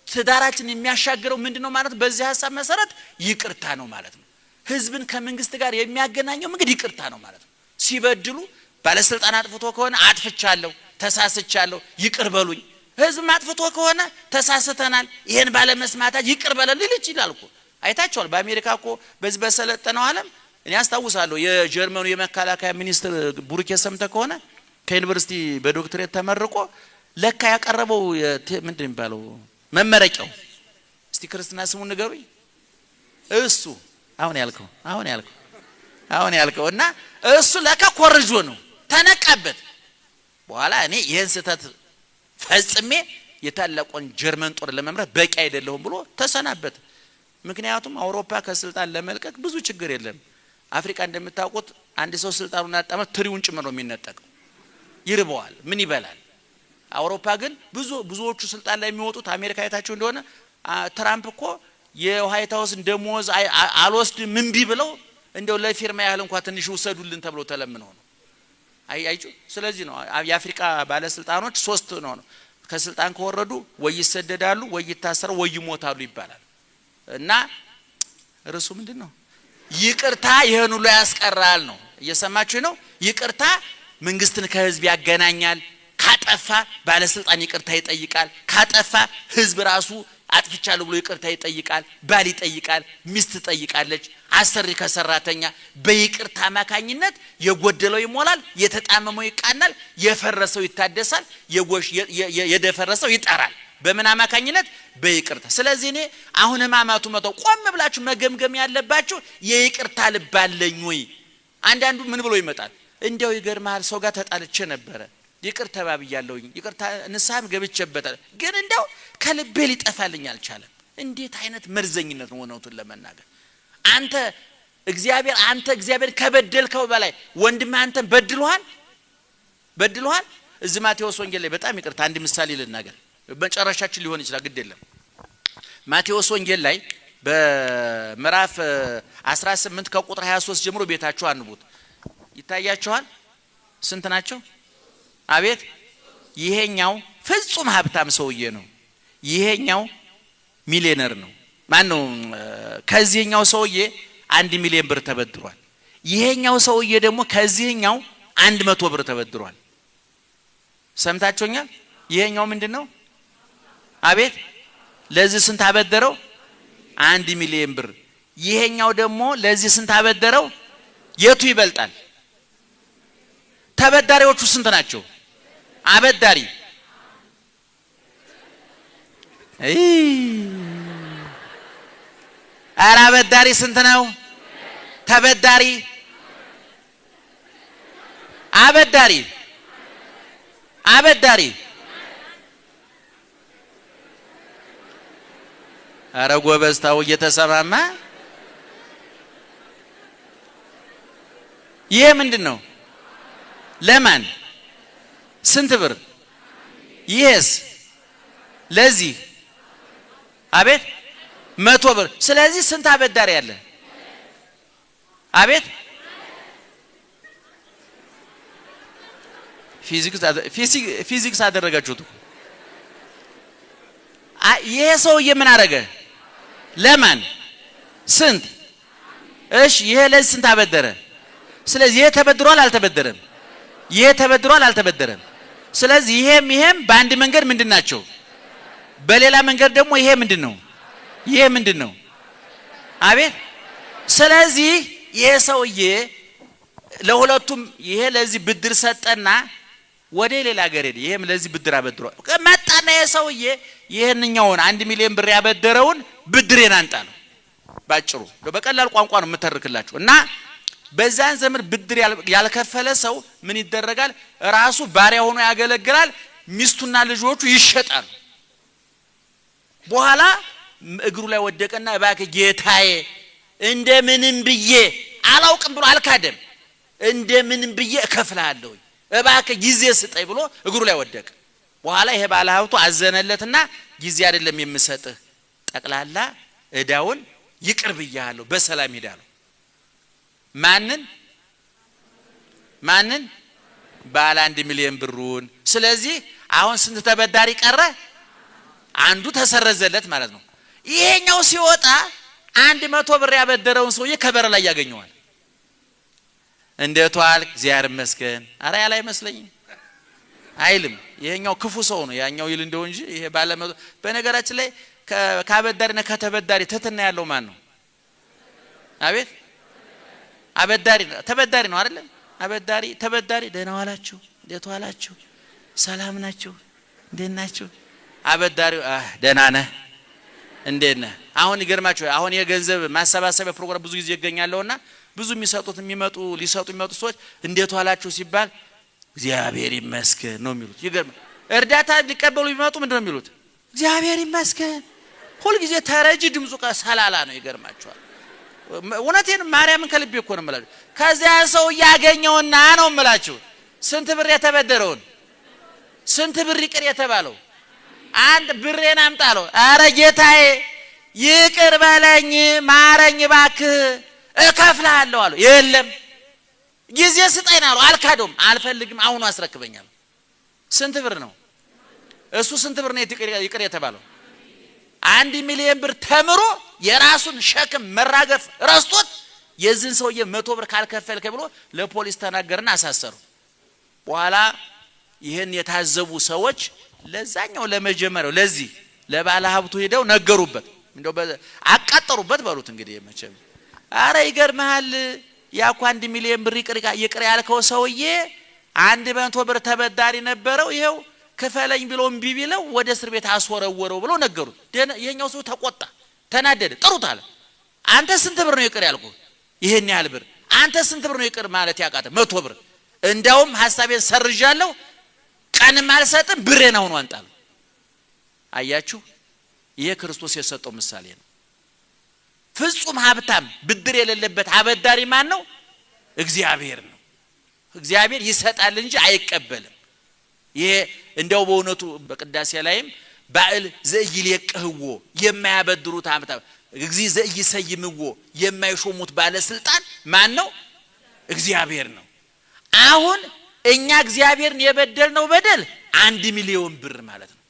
ትዳራችን የሚያሻግረው ምንድነው ማለት በዚህ ሐሳብ መሰረት ይቅርታ ነው ማለት ነው። ህዝብን ከመንግስት ጋር የሚያገናኘው እንግዲህ ይቅርታ ነው ማለት ነው። ሲበድሉ ባለስልጣን አጥፍቶ ከሆነ አጥፍቻለሁ፣ ተሳስቻለሁ፣ ይቅር በሉኝ። ህዝብ ማጥፍቶ ከሆነ ተሳስተናል፣ ይሄን ባለመስማታ ይቅር በለን ሊል ይችላል እኮ። አይታችኋል። በአሜሪካ እኮ በዚህ በሰለጠነው ዓለም እኔ አስታውሳለሁ የጀርመኑ የመከላከያ ሚኒስትር ቡርኬ ሰምተ ከሆነ ከዩኒቨርሲቲ በዶክተሬት ተመርቆ ለካ ያቀረበው ምንድነው የሚባለው መመረቂያው እስቲ ክርስትና ስሙን ንገሩኝ እሱ አሁን ያልከው እና እሱ ለካ ኮርጆ ነው ተነቃበት በኋላ እኔ ይሄን ስህተት ፈጽሜ የታላቁን ጀርመን ጦር ለመምራት በቂ አይደለሁም ብሎ ተሰናበት ምክንያቱም አውሮፓ ከስልጣን ለመልቀቅ ብዙ ችግር የለም አፍሪካ እንደምታውቁት አንድ ሰው ስልጣኑን አጣመ ትሪውን ጭምር ነው የሚነጠቀው ይርበዋል ምን ይበላል አውሮፓ ግን ብዙዎቹ ስልጣን ላይ የሚወጡት አሜሪካ አይታችሁ እንደሆነ ትራምፕ እኮ የዋይት ሃውስ ደሞዝ አልወስድ ምን ቢብለው እንደው ለፊርማ ያህል እንኳን ትንሽ ወሰዱልን ተብሎ ተለምነው ነው አይያችሁ ስለዚህ ነው የአፍሪካ ባለስልጣኖች ሶስት ነው ከስልጣን ከወረዱ ወይ ይሰደዳሉ ወይ ይታሰሩ ወይ ይሞታሉ ይባላል እና ርሱ ምንድነው ይቅርታ ይሄን ሁሉ ያስቀራል ነው እየሰማችሁ ነው ይቅርታ መንግስትን ከህዝብ ያገናኛል ካጠፋ ባለስልጣን ይቅርታ ይጠይቃል ካጠፋ ህዝብ ራሱ አጥፍቻለሁ ብሎ ይቅርታ ይጠይቃል ባል ይጠይቃል ሚስት ትጠይቃለች አሰሪ ከሰራተኛ በይቅርታ ማካኝነት የጎደለው ይሞላል የተጣመመው ይቃናል የፈረሰው ይታደሳል የደፈረሰው ይጠራል በምን አማካኝነት በይቅርታ ስለዚህ እኔ አሁን ማማቱ መተው ቆም ብላችሁ መገምገም ያለባችሁ የይቅርታ ልብ አለኝ ወይ አንዳንዱ ምን ብሎ ይመጣል እንደው ይገርማል ሰው ጋር ተጣልቼ ነበር ይቅርታ ባብያለሁኝ ይቅርታ ንስሐም ገብቼበታል ግን እንደው ከልቤ ሊጠፋልኝ አልቻለም እንዴት አይነት መርዘኝነት ነው ወነውቱን ለመናገር አንተ እግዚአብሔር ከበደልከው በላይ ወንድም አንተን በድሏል እዚህ ማቴዎስ ወንጌል ላይ በጣም ይቅርታ አንድ ምሳሌ ልናገር መጨረሻችን ሊሆን ይችላል ግድ የለም ማቴዎስ ወንጌል ላይ በምዕራፍ 18 ከቁጥር 23 ጀምሮ ቤታችሁ አንቡት ይታያችኋል ስንት ናቸው አቤት ይሄኛው ፍጹም ሀብታም ሰውዬ ነው ይሄኛው ሚሊዮነር ነው ማን ነው ከዚህኛው ሰውዬ 1 ሚሊዮን ብር ተበድሯል ይሄኛው ሰውዬ ደግሞ ከዚህኛው 100 ብር ተበድሯል ሰምታችሁኛል ይሄኛው ምንድነው አቤት ለዚህ ስንት አበደረው 1 ሚሊዮን ብር ይሄኛው ደግሞ ለዚህ ስንት አበደረው የቱ ይበልጣል ተበዳሪዎቹ ስንት ናቸው አበዳሪ አበዳሪ ስንት ነው ተበዳሪ አበዳሪ አረ ጎበዝታው እየተሰማማ ይሄ ምንድነው ለማን ስንት ብር ይሄስ ለዚህ አቤት 100 ብር ስለዚህ ስንት አበዳሪ ያለ አቤት ፊዚክስ አደረጋችሁት ይሄ ሰውዬ ምን አረገ ለማን ስንት እሺ ይሄ ለዚህ ስንት አበደረ ስለዚህ ይሄ ተበድሯል አልተበደረም ይሄ ተበድሯል አልተበደረም ስለዚህ ይሄም በአንድ መንገድ ምንድናቸው በሌላ መንገድ ደግሞ ይሄ ምንድነው አቤት ስለዚህ ይሄ ሰውዬ ለሁለቱም ይሄ ለዚህ ብድር ሰጠና ወደ ሌላ ሀገር ሄደ ይሄም ለዚህ ብድር አበድሯል መጣና ይሄ ሰውዬ ይሄንኛውን 1 ሚሊዮን ብር ያበደረውን ብድሬን አንጣለው ባጭሩ በቀላል ቋንቋ ነው የምተርክላችሁ እና በዛን ዘመን ብድር ያልከፈለ ሰው ምን ይደረጋል ራሱ ባሪያ ሆኖ ያገለግላል ሚስቱና ልጆቹ ይሸጣሉ በኋላ እግሩ ላይ ወደቀና እባክህ ጌታዬ እንደምንም ብዬ አላውቅም ብሎ አልካደም እንደምንም ብዬ እከፍልሃለሁ እባክህ ጊዜ ስጠኝ ብሎ እግሩ ላይ ወደቀ በኋላ ይሄ ባለ ሀብቱ አዘነለትና ጊዜ አይደለም የምሰጥህ ጠቅላላ እዳውን ይቅር ብያለሁ በሰላም ሄዳለሁ ማንን ባለ 1 ሚሊዮን ብሩን ስለዚህ አሁን ስንት ተበዳሪ ቀረ አንዱ ተሰረዘለት ማለት ነው ይሄኛው ሲወጣ 100 ብር ያበደረውን ሰውዬ ከበር ላይ ያገኘዋል እንደቷል እግዚአብሔር ይመስገን አራ ያለ አይመስለኝም አይልም ይሄኛው ክፉ ሰው ነው ያኛው ይል እንደው እንጂ ይሄ ባለ በነገራችን ላይ ካበዳሪና ከተበዳሪ ተተና ያለው ማን ነው አቤት አበዳሪ ተበዳሪ ነው አይደለም? አበዳሪ ተበዳሪ ደህና ዋላችሁ፣ እንዴት ዋላችሁ፣ ሰላም ናችሁ፣ እንዴት ናችሁ? አበዳሪው ደህና ነህ፣ እንዴት ነህ? አሁን ይገርማችሁ፣ አሁን የገንዘብ ማሰባሰቢያ ፕሮግራም ብዙ ጊዜ ይገኛለውና ብዙ ሊሰጡ የሚመጡ ሰዎች እንዴት ዋላችሁ ሲባል እግዚአብሔር ይመስገን ነው የሚሉት። ይገርም እርዳታ ሊቀበሉ ቢመጡ ምንድነው የሚሉት? እግዚአብሔር ይመስገን። ሁሉ ጊዜ ተረጂ ድምፁ ሰላላ ነው። ይገርማችኋል። እውነቴን ማርያምን ከልቤ እኮ ነው የምላችሁ። ከዚያ ሰው ያገኘውና ነው የምላችሁ ስንት ብር የተበደረውን ስንት ብር ይቅር የተባለው አንድ ብሬን አምጣለው። አረ ጌታዬ ይቅር በለኝ ማረኝ እባክህ እከፍልሃለሁ አለው። የለም ጊዜ ስጠኝ አለው። አልካዶም። አልፈልግም አሁን አስረክበኛል። ስንት ብር ነው እሱ? ስንት ብር ነው ይቅር የተባለው? 1 ሚሊዮን ብር ተምሮ የራሱን ሸክም መራገፍ ረስቶት የዚህን ሰውዬ 100 ብር ካልከፈልከ ብሎ ለፖሊስ ተናገርና አሳሰሩ። በኋላ ይሄን የታዘቡ ሰዎች ለዛኛው ለመጀመሪያው ለዚህ ለባለ ሀብቱ ሄደው ነገሩበት። እንደው አቃጠሩበት በሉት እንግዲህ መቼም አረ ይገርምሃል ያኳ 1 ሚሊዮን ብር ይቅር ያልከው ሰውዬ 100 ብር ተበዳሪ ነበረው ይሄው ክፈለኝ ብሎ እምቢ ቢለው ወደ እስር ቤት አስወረወረው ብሎ ነገሩት። ይሄኛው ሰው ተቆጣ፣ ተናደደ። ጥሩት አለ። አንተ ስንት ብር ነው ይቅር ያልኩህ? ይሄን ያህል ብር። አንተ ስንት ብር ነው ይቅር ማለት ያቃተ? 100 ብር። እንዳውም ሐሳቤን ሰርጃለሁ፣ ቀንም አልሰጥም፣ ብሬን አሁን አንጣለሁ። አያችሁ፣ ይሄ ክርስቶስ የሰጠው ምሳሌ ነው። ፍጹም ሀብታም ብድር የሌለበት አበዳሪ ማን ነው? እግዚአብሔር ነው። እግዚአብሔር ይሰጣል እንጂ አይቀበልም። ይሄ እንደው በእውነቱ በቅዳሴ ላይም ባእል ዘኢይሌቅህዎ የማያበድሩት ሀብታም እግዚእ ዘኢይሰይምዎ የማይሾሙት ባለስልጣን ማን ነው? እግዚአብሔር ነው። አሁን እኛ እግዚአብሔርን የበደልነው በደል 1 ሚሊዮን ብር ማለት ነው።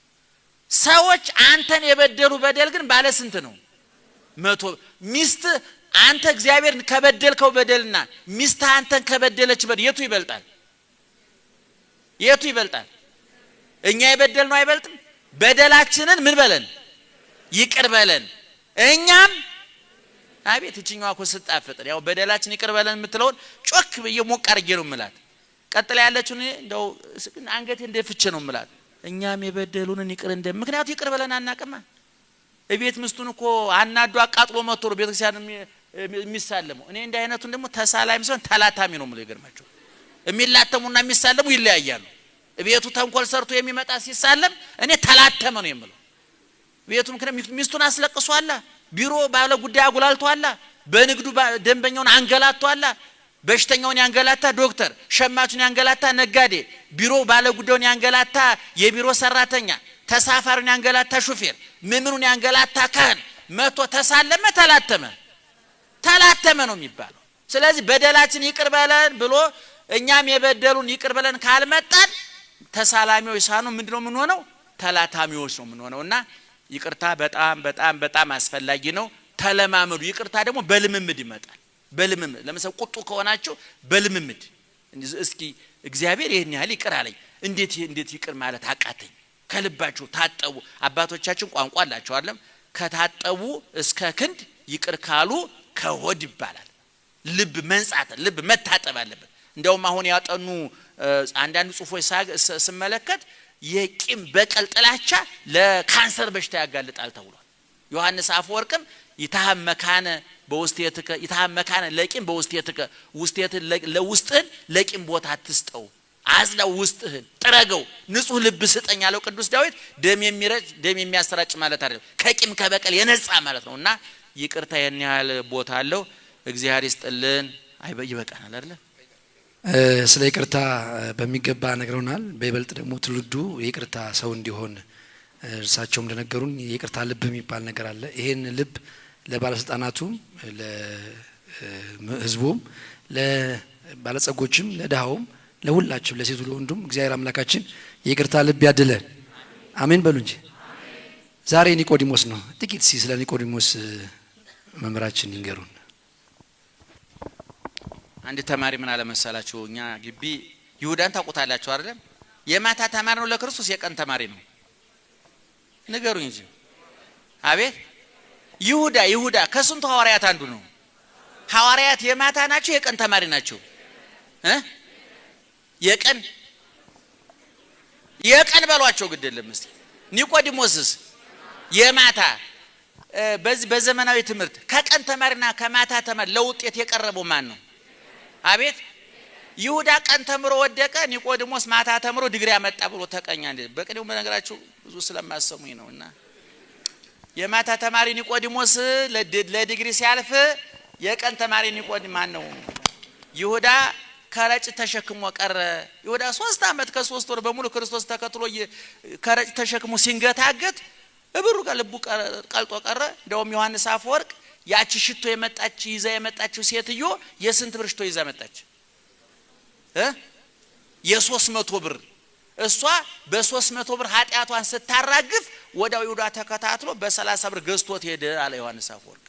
ሰዎች አንተን የበደሉ በደል ግን ባለ ስንት ነው? 100 ሚስት አንተ እግዚአብሔርን ከበደልከው በደልና ሚስት አንተን ከበደለች በደል የቱ ይበልጣል? የቱ ይበልጣል? እኛ የበደልነው አይበልጥም? በደላችንን ምን በለን? ይቅር በለን። እኛም አቤት እቺኛዋ እኮ ስጣፍጥ ያው በደላችን ይቅር በለን የምትለውን ጮክ በየሞቅ አርጌ ነው የምላት። ቀጥላ ያለችው እንደው አንገቴ እንደፍቼ ነው የምላት። እኛም የበደሉንን ይቅር ምክንያቱም ይቅር በለን አናቀማ። እቤት ምስቱን እኮ አናዱ አቃጥሎ መጥቶ ነው ቤተክርስቲያን የሚሳለመው። እኔ እንደ አይነቱን ደግሞ ተሳላሚ ሲሆን ተላታሚ ነው የምለው። ይገርማቸው የሚላተሙና የሚሳለሙ ይለያያሉ። ቤቱ ተንኮል ሰርቶ የሚመጣ ሲሳለም እኔ ተላተመ ነው የምለው። ቤቱ ምክንያቱም ሚስቱን አስለቅሷላ፣ ቢሮ ባለ ጉዳይ አጉላልቷላ፣ በንግዱ ደንበኛውን አንገላቷላ፣ በሽተኛውን ያንገላታ ዶክተር፣ ሸማቹን ያንገላታ ነጋዴ፣ ቢሮ ባለ ጉዳዩን ያንገላታ የቢሮ ሰራተኛ፣ ተሳፋሪውን ያንገላታ ሹፌር፣ ምምኑን ያንገላታ ካህን መቶ ተሳለመ ተላተመ ነው የሚባለው። ስለዚህ በደላችን ይቅር በለን ብሎ እኛም የበደሉን ይቅር በለን ካልመጣን ተሳላሚዎች ሳይሆን ምንድነው ምን ሆነው? ተላታሚዎች ነው ምን ሆነውና ይቅርታ በጣም በጣም በጣም አስፈላጊ ነው። ተለማመዱ። ይቅርታ ደግሞ በልምምድ ይመጣል። በልምምድ ለምሳሌ ቁጡ ከሆናችሁ በልምምድ እስኪ እግዚአብሔር ይሄን ያህል ይቅር አለኝ እንዴት ይቅር ማለት አቃተኝ? ከልባችሁ ታጠቡ። አባቶቻችን ቋንቋ አላቸው አይደለም? ከታጠቡ እስከ ክንድ ይቅር ካሉ ከሆድ ይባላል። ልብ መንጻት ልብ መታጠብ አለበት። እንደውም አሁን ያጠኑ አንዳንድ ጽሁፎች ስመለከት የቂም በቀል ጥላቻ ለካንሰር በሽታ ያጋልጣል ተብሏል። ዮሐንስ አፈወርቅም ይታመካነ በውስጤትከ ይታመካነ ለቂም በውስጤትከ ውስጤትን ለውስጥህን ለቂም ቦታ አትስጠው፣ አጽዳው፣ ውስጥህን ጥረገው፣ ንጹህ ልብ ስጠኝ ያለው ቅዱስ ዳዊት ደም የሚረጭ ደም የሚያሰራጭ ማለት አይደለም፣ ከቂም ከበቀል የነጻ ማለት ነውና ይቅርታ የኛ ያህል ቦታ አለው። እግዚአብሔር ይስጥልን። ይበቃናል አይደል? ስለ ይቅርታ በሚገባ ነግረውናል። በይበልጥ ደግሞ ትውልዱ የይቅርታ ሰው እንዲሆን እርሳቸውም እንደነገሩን የይቅርታ ልብ የሚባል ነገር አለ። ይሄን ልብ ለባለስልጣናቱም ለህዝቡም ለባለጸጎችም ለድሃውም ለሁላችንም ለሴቱ ለወንዱም እግዚአብሔር አምላካችን የይቅርታ ልብ ያድለን። አሜን በሉ እንጂ። ዛሬ ኒቆዲሞስ ነው። ጥቂት ስለ ኒቆዲሞስ መምህራችን ይንገሩን። አንድ ተማሪ ምን አለ መሰላችሁ? እኛ ግቢ ይሁዳን ታውቁታላችሁ አይደል? የማታ ተማሪ ነው ለክርስቶስ፣ የቀን ተማሪ ነው። ንገሩኝ እንጂ። አቤት ይሁዳ ከስንቱ ሐዋርያት አንዱ ነው። ሐዋርያት የማታ ናቸው የቀን ተማሪ ናቸው? የቀን በሏቸው ግድ የለም። እስቲ ኒቆዲሞስስ የማታ በዘመናዊ ትምህርት ከቀን ተማሪና ከማታ ተማሪ ለውጤት የቀረበው ማን ነው? አቤት ይሁዳ ቀን ተምሮ ወደቀ፣ ኒቆዲሞስ ማታ ተምሮ ዲግሪ ያመጣ ብሎ ተቀኛ። እንዴ በቅኔው በነገራችሁ ብዙ ስለማሰሙኝ ነውና የማታ ተማሪ ኒቆዲሞስ ለዲግሪ ሲያልፍ የቀን ተማሪ ኒቆዲሞስ ማን ነው? ይሁዳ ከረጭት ተሸክሞ ቀረ። ይሁዳ 3 ዓመት ከ3 ወር በሙሉ ክርስቶስ ተከትሎ ከረጭት ተሸክሞ ሲንገታገት እብሩ ጋር ልቡ ቀልጦ ቀረ። እንደውም ዮሐንስ አፈወርቅ ያቺ ሽቶ ይዛ የመጣችው ሴትዮ የስንት ብር ሽቶ ይዛ መጣች? የ300 ብር። እሷ በ300 ብር ኃጢያቷን ስታራግፍ ወዳው ይሁዳ ተከታትሎ በ30 ብር ገዝቶት ሄደ አለ ዮሐንስ አፈወርቅ።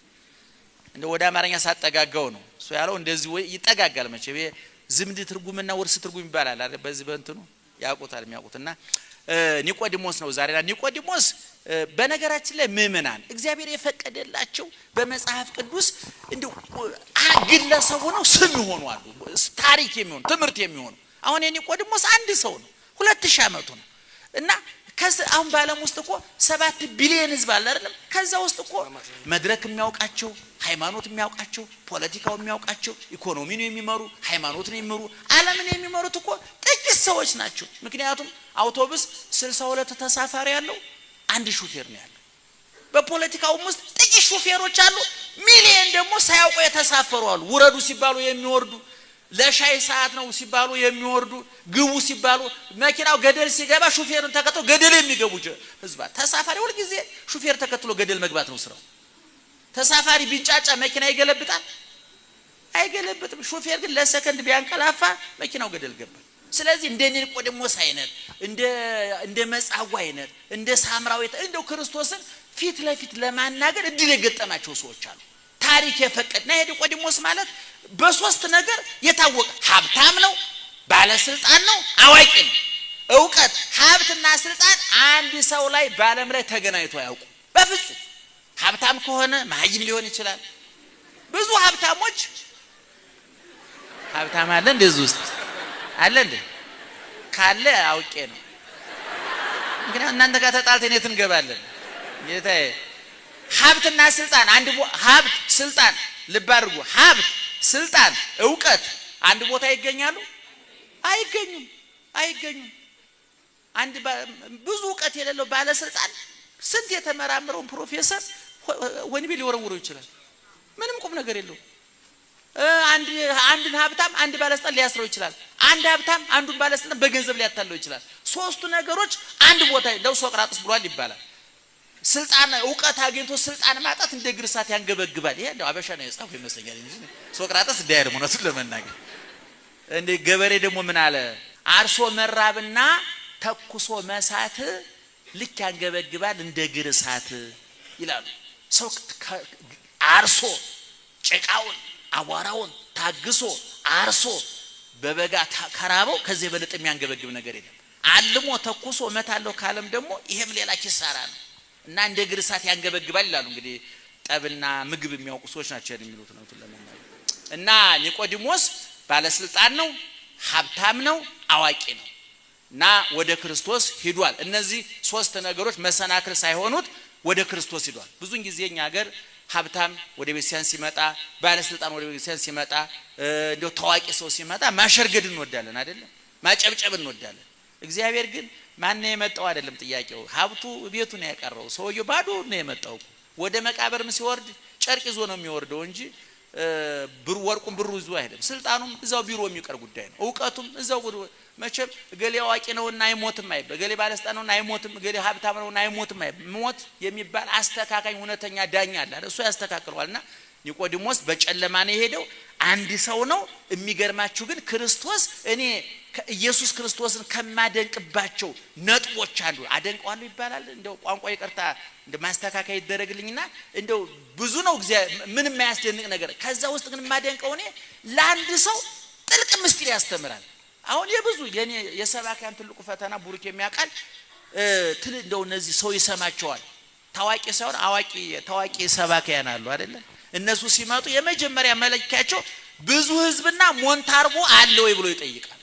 እንደ ወደ አማርኛ ሳጠጋጋው ነው እሱ ያለው። እንደዚህ ወይ ይጠጋጋል መቼ ዝምድ ትርጉምና ወርስ ትርጉም ይባላል አይደል? በዚህ በእንትኑ ያውቁታል የሚያውቁትና ኒቆዲሞስ ነው ዛሬና ኒቆዲሞስ በነገራችን ላይ ምእመናን እግዚአብሔር የፈቀደላቸው በመጽሐፍ ቅዱስ እንዴ ግለሰቡ ነው ስም ይሆኑ አሉ፣ ታሪክ የሚሆኑ ትምህርት የሚሆኑ። አሁን የኒቆዲሞስ አንድ ሰው ነው፣ 2000 ዓመቱ ነው እና አሁን በዓለም ውስጥ እኮ 7 ቢሊዮን ህዝብ አለ አይደለም? ከዛ ውስጥ እኮ መድረክ የሚያውቃቸው፣ ሃይማኖት የሚያውቃቸው፣ ፖለቲካው የሚያውቃቸው፣ ኢኮኖሚን የሚመሩ፣ ሃይማኖትን የሚመሩ፣ ዓለምን የሚመሩት እኮ ጥቂት ሰዎች ናቸው። ምክንያቱም አውቶቡስ 62 ተሳፋሪ ያለው አንድ ሹፌር ነው ያለው። በፖለቲካውም ውስጥ ጥቂት ሹፌሮች አሉ፣ ሚሊዮን ደግሞ ሳያውቁ የተሳፈሩ አሉ። ውረዱ ሲባሉ የሚወርዱ፣ ለሻይ ሰዓት ነው ሲባሉ የሚወርዱ፣ ግቡ ሲባሉ መኪናው ገደል ሲገባ ሹፌሩን ተከትሎ ገደል የሚገቡ ህዝብ። ተሳፋሪ ሁሉ ጊዜ ሹፌር ተከትሎ ገደል መግባት ነው ስራው። ተሳፋሪ ቢንጫጫ መኪና ይገለብጣል? አይገለብጥም። ሹፌር ግን ለሰከንድ ቢያንቀላፋ መኪናው ገደል ገባ። ስለዚህ እንደ ኒቆዲሞስ አይነት እንደ መጻጉዕ አይነት እንደ ሳምራዊት እንደው ክርስቶስን ፊት ለፊት ለማናገር እድል የገጠማቸው ሰዎች አሉ። ታሪክ የፈቀደና ኒቆዲሞስ ማለት በሶስት ነገር የታወቀ ሀብታም ነው፣ ባለስልጣን ነው፣ አዋቂ ነው። ዕውቀት፣ ሀብትና ስልጣን አንድ ሰው ላይ በዓለም ላይ ተገናኝቶ አያውቁ በፍጹም። ሀብታም ከሆነ መሀይም ሊሆን ይችላል። ብዙ ሀብታሞች ሀብታም አለ እንደዚህ ውስጥ አለ እንዴ? ካለ አውቄ ነው። ምክንያቱም እናንተ ጋር ተጣልተን የት እንገባለን? ጌታዬ ሀብትና ስልጣን ሀብት ስልጣን ልብ አድርጉ። ሀብት ስልጣን ዕውቀት አንድ ቦታ ይገኛሉ? አይገኙም። አንድ ብዙ ዕውቀት የሌለው ባለስልጣን ስንት የተመራመረውን ፕሮፌሰር ወንቤ ሊወረውረው ይችላል። ምንም ቁም ነገር የለው። አንድን ሀብታም አንድ ባለስልጣን ሊያስረው ይችላል። አንድ ሀብታም አንዱን ባለስልጣን በገንዘብ ሊያታለው ይችላል። ሶስቱ ነገሮች አንድ ቦታ ነው። ሶቅራጥስ ብሏል ይባላል። ስልጣን ዕውቀት አግኝቶ ስልጣን ማጣት እንደ ግርሳት ያንገበግባል። ይሄ እንደው አበሻ ነው የጻፈው ይመስለኛል እንጂ ሶቅራጥስ ዳይር ሆነቱን ለመናገር እንደ ገበሬ ደግሞ ምን አለ? አርሶ መራብና ተኩሶ መሳት ልክ ያንገበግባል እንደ ግርሳት ይላሉ። ሰው አርሶ ጭቃውን አቧራውን ታግሶ አርሶ በበጋ ከራበው ከዚህ በለጥ የሚያንገበግብ ነገር የለም። አልሞ ተኩሶ መታለው ካለም ደግሞ ይሄም ሌላ ኪሳራ ነው እና እንደ ግርሳት ያንገበግባል ይላሉ። እንግዲህ ጠብና ምግብ የሚያውቁ ሰዎች ናቸው የሚሉት ነው ለማለት እና ኒቆዲሞስ ባለስልጣን ነው፣ ሀብታም ነው፣ አዋቂ ነው እና ወደ ክርስቶስ ሄዷል። እነዚህ ሶስት ነገሮች መሰናክል ሳይሆኑት ወደ ክርስቶስ ሄዷል። ብዙን ጊዜ እኛ ሀገር ሀብታም ወደ ቤተክርስቲያን ሲመጣ፣ ባለስልጣን ወደ ቤተክርስቲያን ሲመጣ፣ እንደው ታዋቂ ሰው ሲመጣ ማሸርገድ እንወዳለን አይደለም? ማጨብጨብ እንወዳለን። እግዚአብሔር ግን ማን የመጣው አይደለም ጥያቄው። ሀብቱ ቤቱ ነው ያቀረው። ሰውየው ባዶ ነው የመጣው። ወደ መቃብርም ሲወርድ ጨርቅ ይዞ ነው የሚወርደው እንጂ ወርቁም ብሩ ይዞ አይደለም። ስልጣኑም እዛው ቢሮ የሚቀር ጉዳይ ነው። ዕውቀቱም እዛው መቼም እገሌ አዋቂ ነውና አይሞትም አይባል፣ እገሌ ባለስልጣን ነውና አይሞትም፣ እገሌ ሀብታም ነውና አይሞትም አይባል። ሞት የሚባል አስተካካኝ እውነተኛ ዳኛ አለ። እሱ ያስተካክለዋልና ኒቆዲሞስ በጨለማ ነው የሄደው። አንድ ሰው ነው። የሚገርማችሁ ግን ክርስቶስ እኔ ኢየሱስ ክርስቶስን ከማደንቅባቸው ነጥቦች አሉ። አደንቀዋለሁ ይባላል እንደው ቋንቋ ይቅርታ እንደ ማስተካከያ ይደረግልኝና እንደው ብዙ ነው ምንም የማያስደንቅ ነገር። ከዛ ውስጥ ግን የማደንቀው እኔ ለአንድ ሰው ጥልቅ ምስጢር ያስተምራል። አሁን የብዙ የኔ የሰባኪያን ትልቁ ፈተና ቡሩክ የሚያቃል እንደው እነዚህ ሰው ይሰማቸዋል። ታዋቂ ሳይሆን ታዋቂ ሰባኪያን አሉ አይደለ? እነሱ ሲመጡ የመጀመሪያ መለኪያቸው ብዙ ህዝብና ሞንታርቦ አለ ወይ ብሎ ይጠይቃል።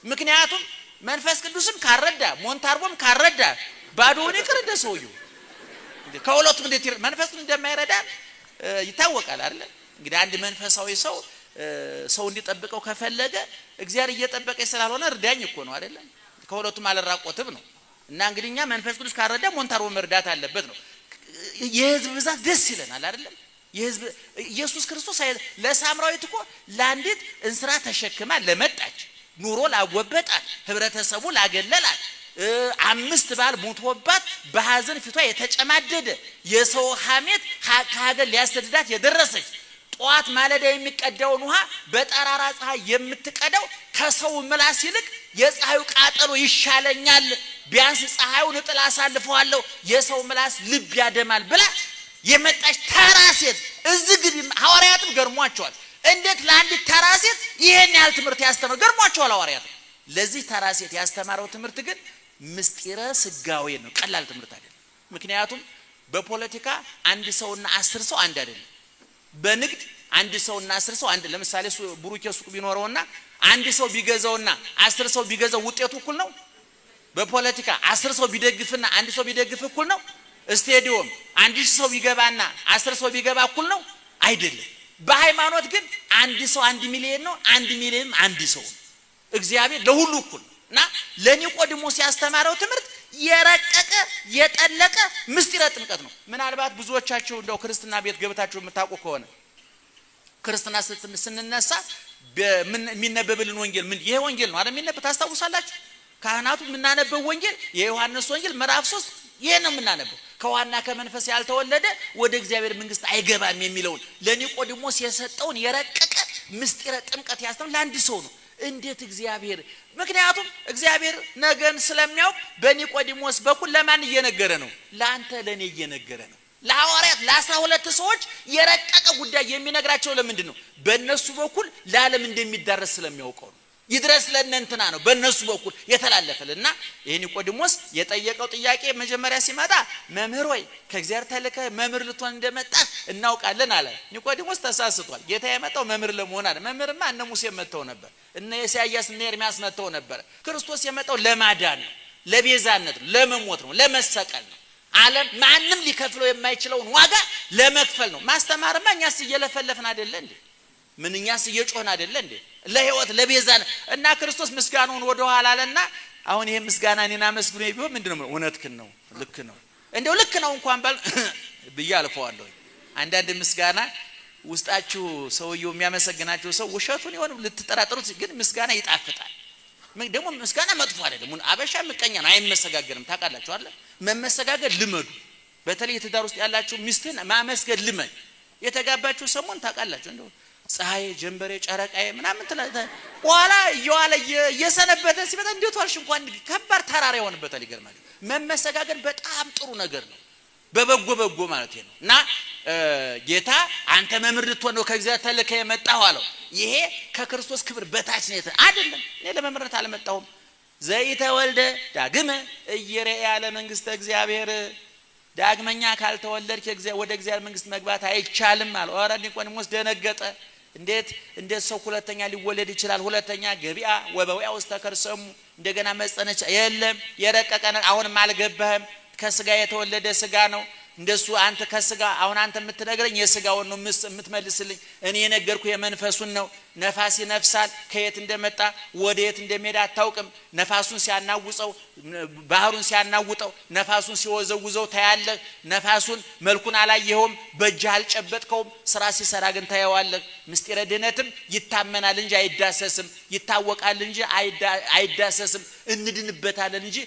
ምክንያቱም መንፈስ ቅዱስም ካረዳ ሞንታርቦም ካረዳ ባዶውን ይቀርደ ሰውየው ከሁለቱም እንዴት መንፈስ እንደማይረዳ ይታወቃል አይደል? እንግዲህ አንድ መንፈሳዊ ሰው እንዲጠብቀው ከፈለገ እግዚአብሔር እየጠበቀ ስላልሆነ እርዳኝ እኮ ነው አይደል? ከሁለቱም አልራቆትም ነው። እና እንግዲህ እኛ መንፈስ ቅዱስ ካረዳ ሞንታርቦ መርዳት አለበት ነው። የህዝብ ብዛት ደስ ይለናል አይደለም? የህዝብ ኢየሱስ ክርስቶስ ለሳምራዊት እኮ ለአንዲት እንስራ ተሸክማ ለመጣች ኑሮ ላጎበጣት ህብረተሰቡ ላገለላት 5 ባል ሞቶባት በሐዘን ፊቷ የተጨማደደ የሰው ሐሜት ከሀገር ሊያሰድዳት የደረሰች ጧት ማለዳ የሚቀዳውን ውሃ በጠራራ ፀሐይ የምትቀዳው ከሰው ምላስ ይልቅ የፀሐዩ ቃጠሎ ይሻለኛል፣ ቢያንስ ፀሐዩን ጥላ አሳልፈዋለሁ፣ የሰው ምላስ ልብ ያደማል ብላ የመጣች ተራ ሴት እዚህ ግን ሐዋርያትም ገርሟቸዋል። እንዴት ለአንድ ተራ ሴት ይሄን ያህል ትምህርት ያስተምር? ገርሟቸዋል ሐዋርያት። ለዚህ ተራ ሴት ያስተማረው ትምህርት ግን ምስጢረ ስጋዌ ነው። ቀላል ትምህርት አይደለም። ምክንያቱም በፖለቲካ 1 ሰውና 10 ሰው አንድ አይደለም። በንግድ 1 ሰውና 10 ሰው አንድ። ለምሳሌ ብሩኬ ሱቅ ቢኖረውና 1 ሰው ቢገዛውና 10 ሰው ቢገዛው ውጤቱ እኩል ነው? በፖለቲካ 10 ሰው ቢደግፍና 1 ሰው ቢደግፍ እኩል ነው? ስቴዲዮም 1 ሰው ቢገባና 10 ሰው ቢገባ እኩል ነው? አይደለም። በሃይማኖት ግን 1 ሰው 1 ሚሊዮን ነው፣ 1 ሚሊዮን 1 ሰው። እግዚአብሔር ለሁሉ እኩል እና ለኒቆዲሞስ ያስተማረው ትምህርት የረቀቀ የጠለቀ ምስጢረ ጥምቀት ነው። ምናልባት ብዙዎቻችሁ እንደው ክርስትና ቤት ገብታችሁ የምታውቁ ከሆነ ክርስትና ስንነሳ የሚነበብልን ወንጌል ምን ይሄ ወንጌል ነው አይደል? የሚነበብ ታስታውሳላችሁ? ካህናቱ የምናነበው ወንጌል የዮሐንስ ወንጌል ምዕራፍ 3 ይሄ ነው የምናነበው። ከዋና ከመንፈስ ያልተወለደ ወደ እግዚአብሔር መንግስት አይገባም የሚለውን ለኒቆዲሞስ የሰጠውን የረቀቀ ምስጢረ ጥምቀት ያስተምር ለአንድ ሰው ነው። እንዴት እግዚአብሔር ምክንያቱም እግዚአብሔር ነገን ስለሚያውቅ በኒቆዲሞስ በኩል ለማን እየነገረ ነው? ለአንተ ለኔ እየነገረ ነው። ለሐዋርያት ለ12 ሰዎች የረቀቀ ጉዳይ የሚነግራቸው ለምንድን ነው? በእነሱ በኩል ለዓለም እንደሚዳረስ ስለሚያውቀው ነው። ይድረስ ለእነንትና ነው በእነሱ በኩል የተላለፈልና ይሄ ኒቆዲሞስ የጠየቀው ጥያቄ መጀመሪያ ሲመጣ መምህር ሆይ ከእግዚአብሔር ተልከ መምህር ልትሆን እንደመጣ እናውቃለን አለ። ኒቆዲሞስ ተሳስቷል። ጌታ የመጣው መምህር ለመሆን አይደል። መምህርማ እነ ሙሴ መጥተው ነበር፣ እነ ኢሳይያስ እነ ኤርምያስ መጥተው ነበር። ክርስቶስ የመጣው ለማዳን ነው፣ ለቤዛነት ነው፣ ለመሞት ነው፣ ለመሰቀል ነው። ዓለም ማንም ሊከፍለው የማይችለውን ዋጋ ለመክፈል ነው። ማስተማርማ እኛስ እየለፈለፍን አይደለ እንዴ? ምንኛስ እየጮህን አይደለ እንዴ? ለህይወት ለቤዛን እና ክርስቶስ ምስጋናውን ወደ ኋላ አለና አሁን ይሄ ምስጋና እኔና መስግኖ ቢሆን ምንድነው? እውነትክን ነው፣ ልክ ነው፣ እንደው ልክ ነው እንኳን ባል ብዬ አልፈዋለሁ። አንዳንድ ምስጋና ውስጣችሁ ሰውየው የሚያመሰግናችሁ ሰው ውሸቱን ይሆን ልትጠራጠሩት፣ ግን ምስጋና ይጣፍጣል። ደግሞ ምስጋና መጥፎ አይደለም። አበሻ ምቀኛ ነው፣ አይመሰጋገርም። ታውቃላችሁ አይደል? መመሰጋገር ልመዱ። በተለይ የትዳር ውስጥ ያላችሁ ሚስትን ማመስገን ልመድ። የተጋባችሁ ሰሞን ታውቃላችሁ እንደው ፀሐይ ጀንበሬ ጨረቃዬ ምናምን በኋላ እየዋለ እየሰነበተ ሲመጣ እንዴት ዋልሽ እንኳን ከባድ ተራራ ይሆንበታል። ይገርማል። መመሰጋገር በጣም ጥሩ ነገር ነው፣ በበጎ ማለት ነው። እና ጌታ አንተ መምህር ልትሆን ነው ከእግዚአብሔር ተልከህ የመጣው አለው። ይሄ ከክርስቶስ ክብር በታች ነው አይደለም። እኔ ለመምህርነት አልመጣሁም። ዘይተወልደ ዳግመ እየረአ ያለ መንግስተ እግዚአብሔር፣ ዳግመኛ ካልተወለድክ ወደ እግዚአብሔር መንግስት መግባት አይቻልም አለው። ኧረ ኒቆዲሞስ ደነገጠ። እንዴት ሰው ሁለተኛ ሊወለድ ይችላል? ሁለተኛ ገቢአ ወበዊአ ውስተ ከርሰሙ እንደገና መጸነች የለም። የረቀቀ አሁንም አልገባህም። ከስጋ የተወለደ ስጋ ነው። እንደሱ አንተ ከስጋ አሁን አንተ የምትነግረኝ የስጋውን ነው የምትመልስልኝ። እኔ የነገርኩ የመንፈሱን ነው። ነፋስ ይነፍሳል፣ ከየት እንደመጣ ወደየት እንደሚሄድ አታውቅም። ነፋሱን ሲያናውጸው ባህሩን ሲያናውጠው ነፋሱን ሲወዘውዘው ታያለህ። ነፋሱን መልኩን አላየኸውም፣ በእጅህ አልጨበጥከውም። ስራ ሲሰራ ግን ታየዋለህ። ምስጢረ ድህነትም ይታመናል እንጂ አይዳሰስም፣ ይታወቃል እንጂ አይዳሰስም። እንድንበታለን እንጂ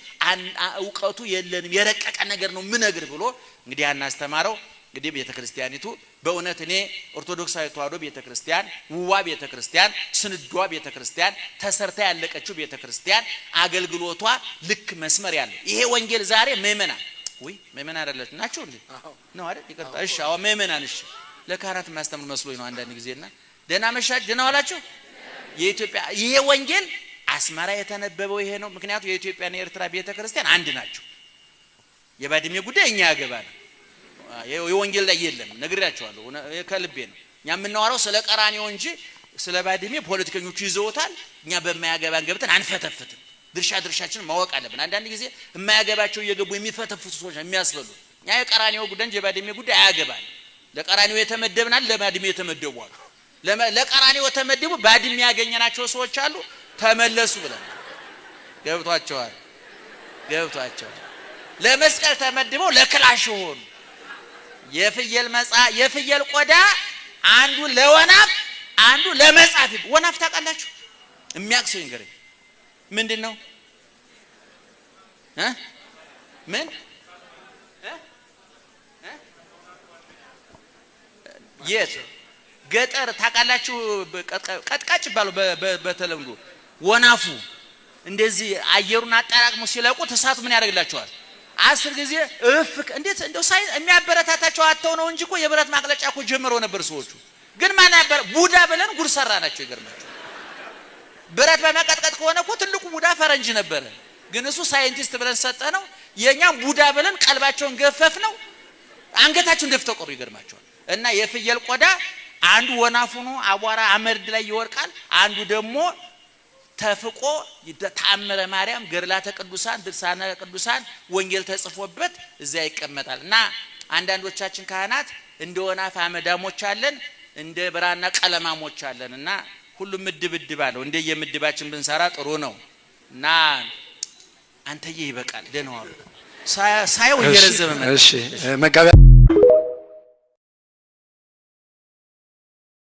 እውቀቱ የለንም። የረቀቀ ነገር ነው ምነግር ብሎ እንግዲህ አናስተማረው። እንግዲህ ቤተክርስቲያኒቱ በእውነት እኔ ኦርቶዶክሳዊ ተዋሕዶ ቤተክርስቲያን ውዋ ቤተክርስቲያን ስንዷ ቤተክርስቲያን ተሰርታ ያለቀችው ቤተክርስቲያን አገልግሎቷ ልክ መስመር ያለው ይሄ ወንጌል ዛሬ ምእመናን ምእመናን አይደላችሁ ናቸው እንዴ? ነው አይደል? ይቅርታ። እሺ አዎ ምእመናን። እሺ ለካህናት ማስተምር መስሎኝ ነው አንዳንድ ጊዜና ደህና መሻች ደህና ዋላችሁ። የኢትዮጵያ ይሄ ወንጌል አስመራ የተነበበው ይሄ ነው። ምክንያቱም የኢትዮጵያና የኤርትራ ቤተክርስቲያን አንድ ናቸው። የባድሜ ጉዳይ እኛ ያገባል የወንጌል ላይ የለም። ነግሬያቸዋለሁ ከልቤ ነው። እኛ የምናወራው ስለ ቀራንዮ እንጂ ስለ ባድሜ ፖለቲከኞቹ ይዘውታል። እኛ በማያገባን ገብተን አንፈተፍትም። ድርሻችንን ማወቅ አለብን። አንዳንድ ጊዜ የማያገባቸው እየገቡ የሚፈተፍቱ ሰዎች የሚያስበሉ። እኛ የቀራንዮ ጉዳይ እንጂ የባድሜ ጉዳይ አያገባን። ለቀራንዮ የተመደብናል፣ ለባድሜ የተመደቡ አሉ። ለቀራንዮ ተመደቡ ባድሜ ያገኘናቸው ሰዎች አሉ። ተመለሱ ብለን ገብቷቸዋል። ለመስቀል ተመድበው ለክላሽ ሆኑ። የፍየል ቆዳ አንዱ ለወናፍ አንዱ ለመጻፍ። ወናፍ ታውቃላችሁ? የሚያቅሰው ይንገረኝ ምንድነው? ምን የት ገጠር ታውቃላችሁ? ቀጥቃጭ ባለው በተለምዶ ወናፉ እንደዚህ አየሩን አጣራቅሞ ሲለቁት እሳቱ ምን ያደርግላቸዋል? 10 ጊዜ እንዴት እንደው ሳይ የሚያበረታታቸው አተው ነው እንጂ እኮ የብረት ማቅለጫ እኮ ጀምረው ነበር ሰዎቹ። ግን ማን ነበር? ቡዳ ብለን ጉድ ሰራናቸው። ይገርማቸው። ብረት በመቀጥቀጥ ከሆነ እኮ ትልቁ ቡዳ ፈረንጅ ነበረ። ግን እሱ ሳይንቲስት ብለን ሰጠነው። የኛም ቡዳ ብለን ቀልባቸውን ገፈፍ ነው። አንገታቸውን ደፍተው ቀሩ። ይገርማቸዋል። እና የፍየል ቆዳ አንዱ ወናፉ ነው፣ አቧራ አመድ ላይ ይወርቃል። አንዱ ደግሞ ተፍቆ ተአምረ ማርያም፣ ገድላተ ቅዱሳን፣ ድርሳነ ቅዱሳን፣ ወንጌል ተጽፎበት እዛ ይቀመጣል። እና አንዳንዶቻችን ካህናት እንደ ወናፍ አመዳሞች አለን፣ እንደ ብራና ቀለማሞች አለን። እና ሁሉም ምድብ አለው። እንደየምድባችን ብንሰራ ጥሩ ነው። እና አንተዬ ይበቃል። ደህና ዋሉ። ሳይው እየረዘመ እሺ መጋቢያ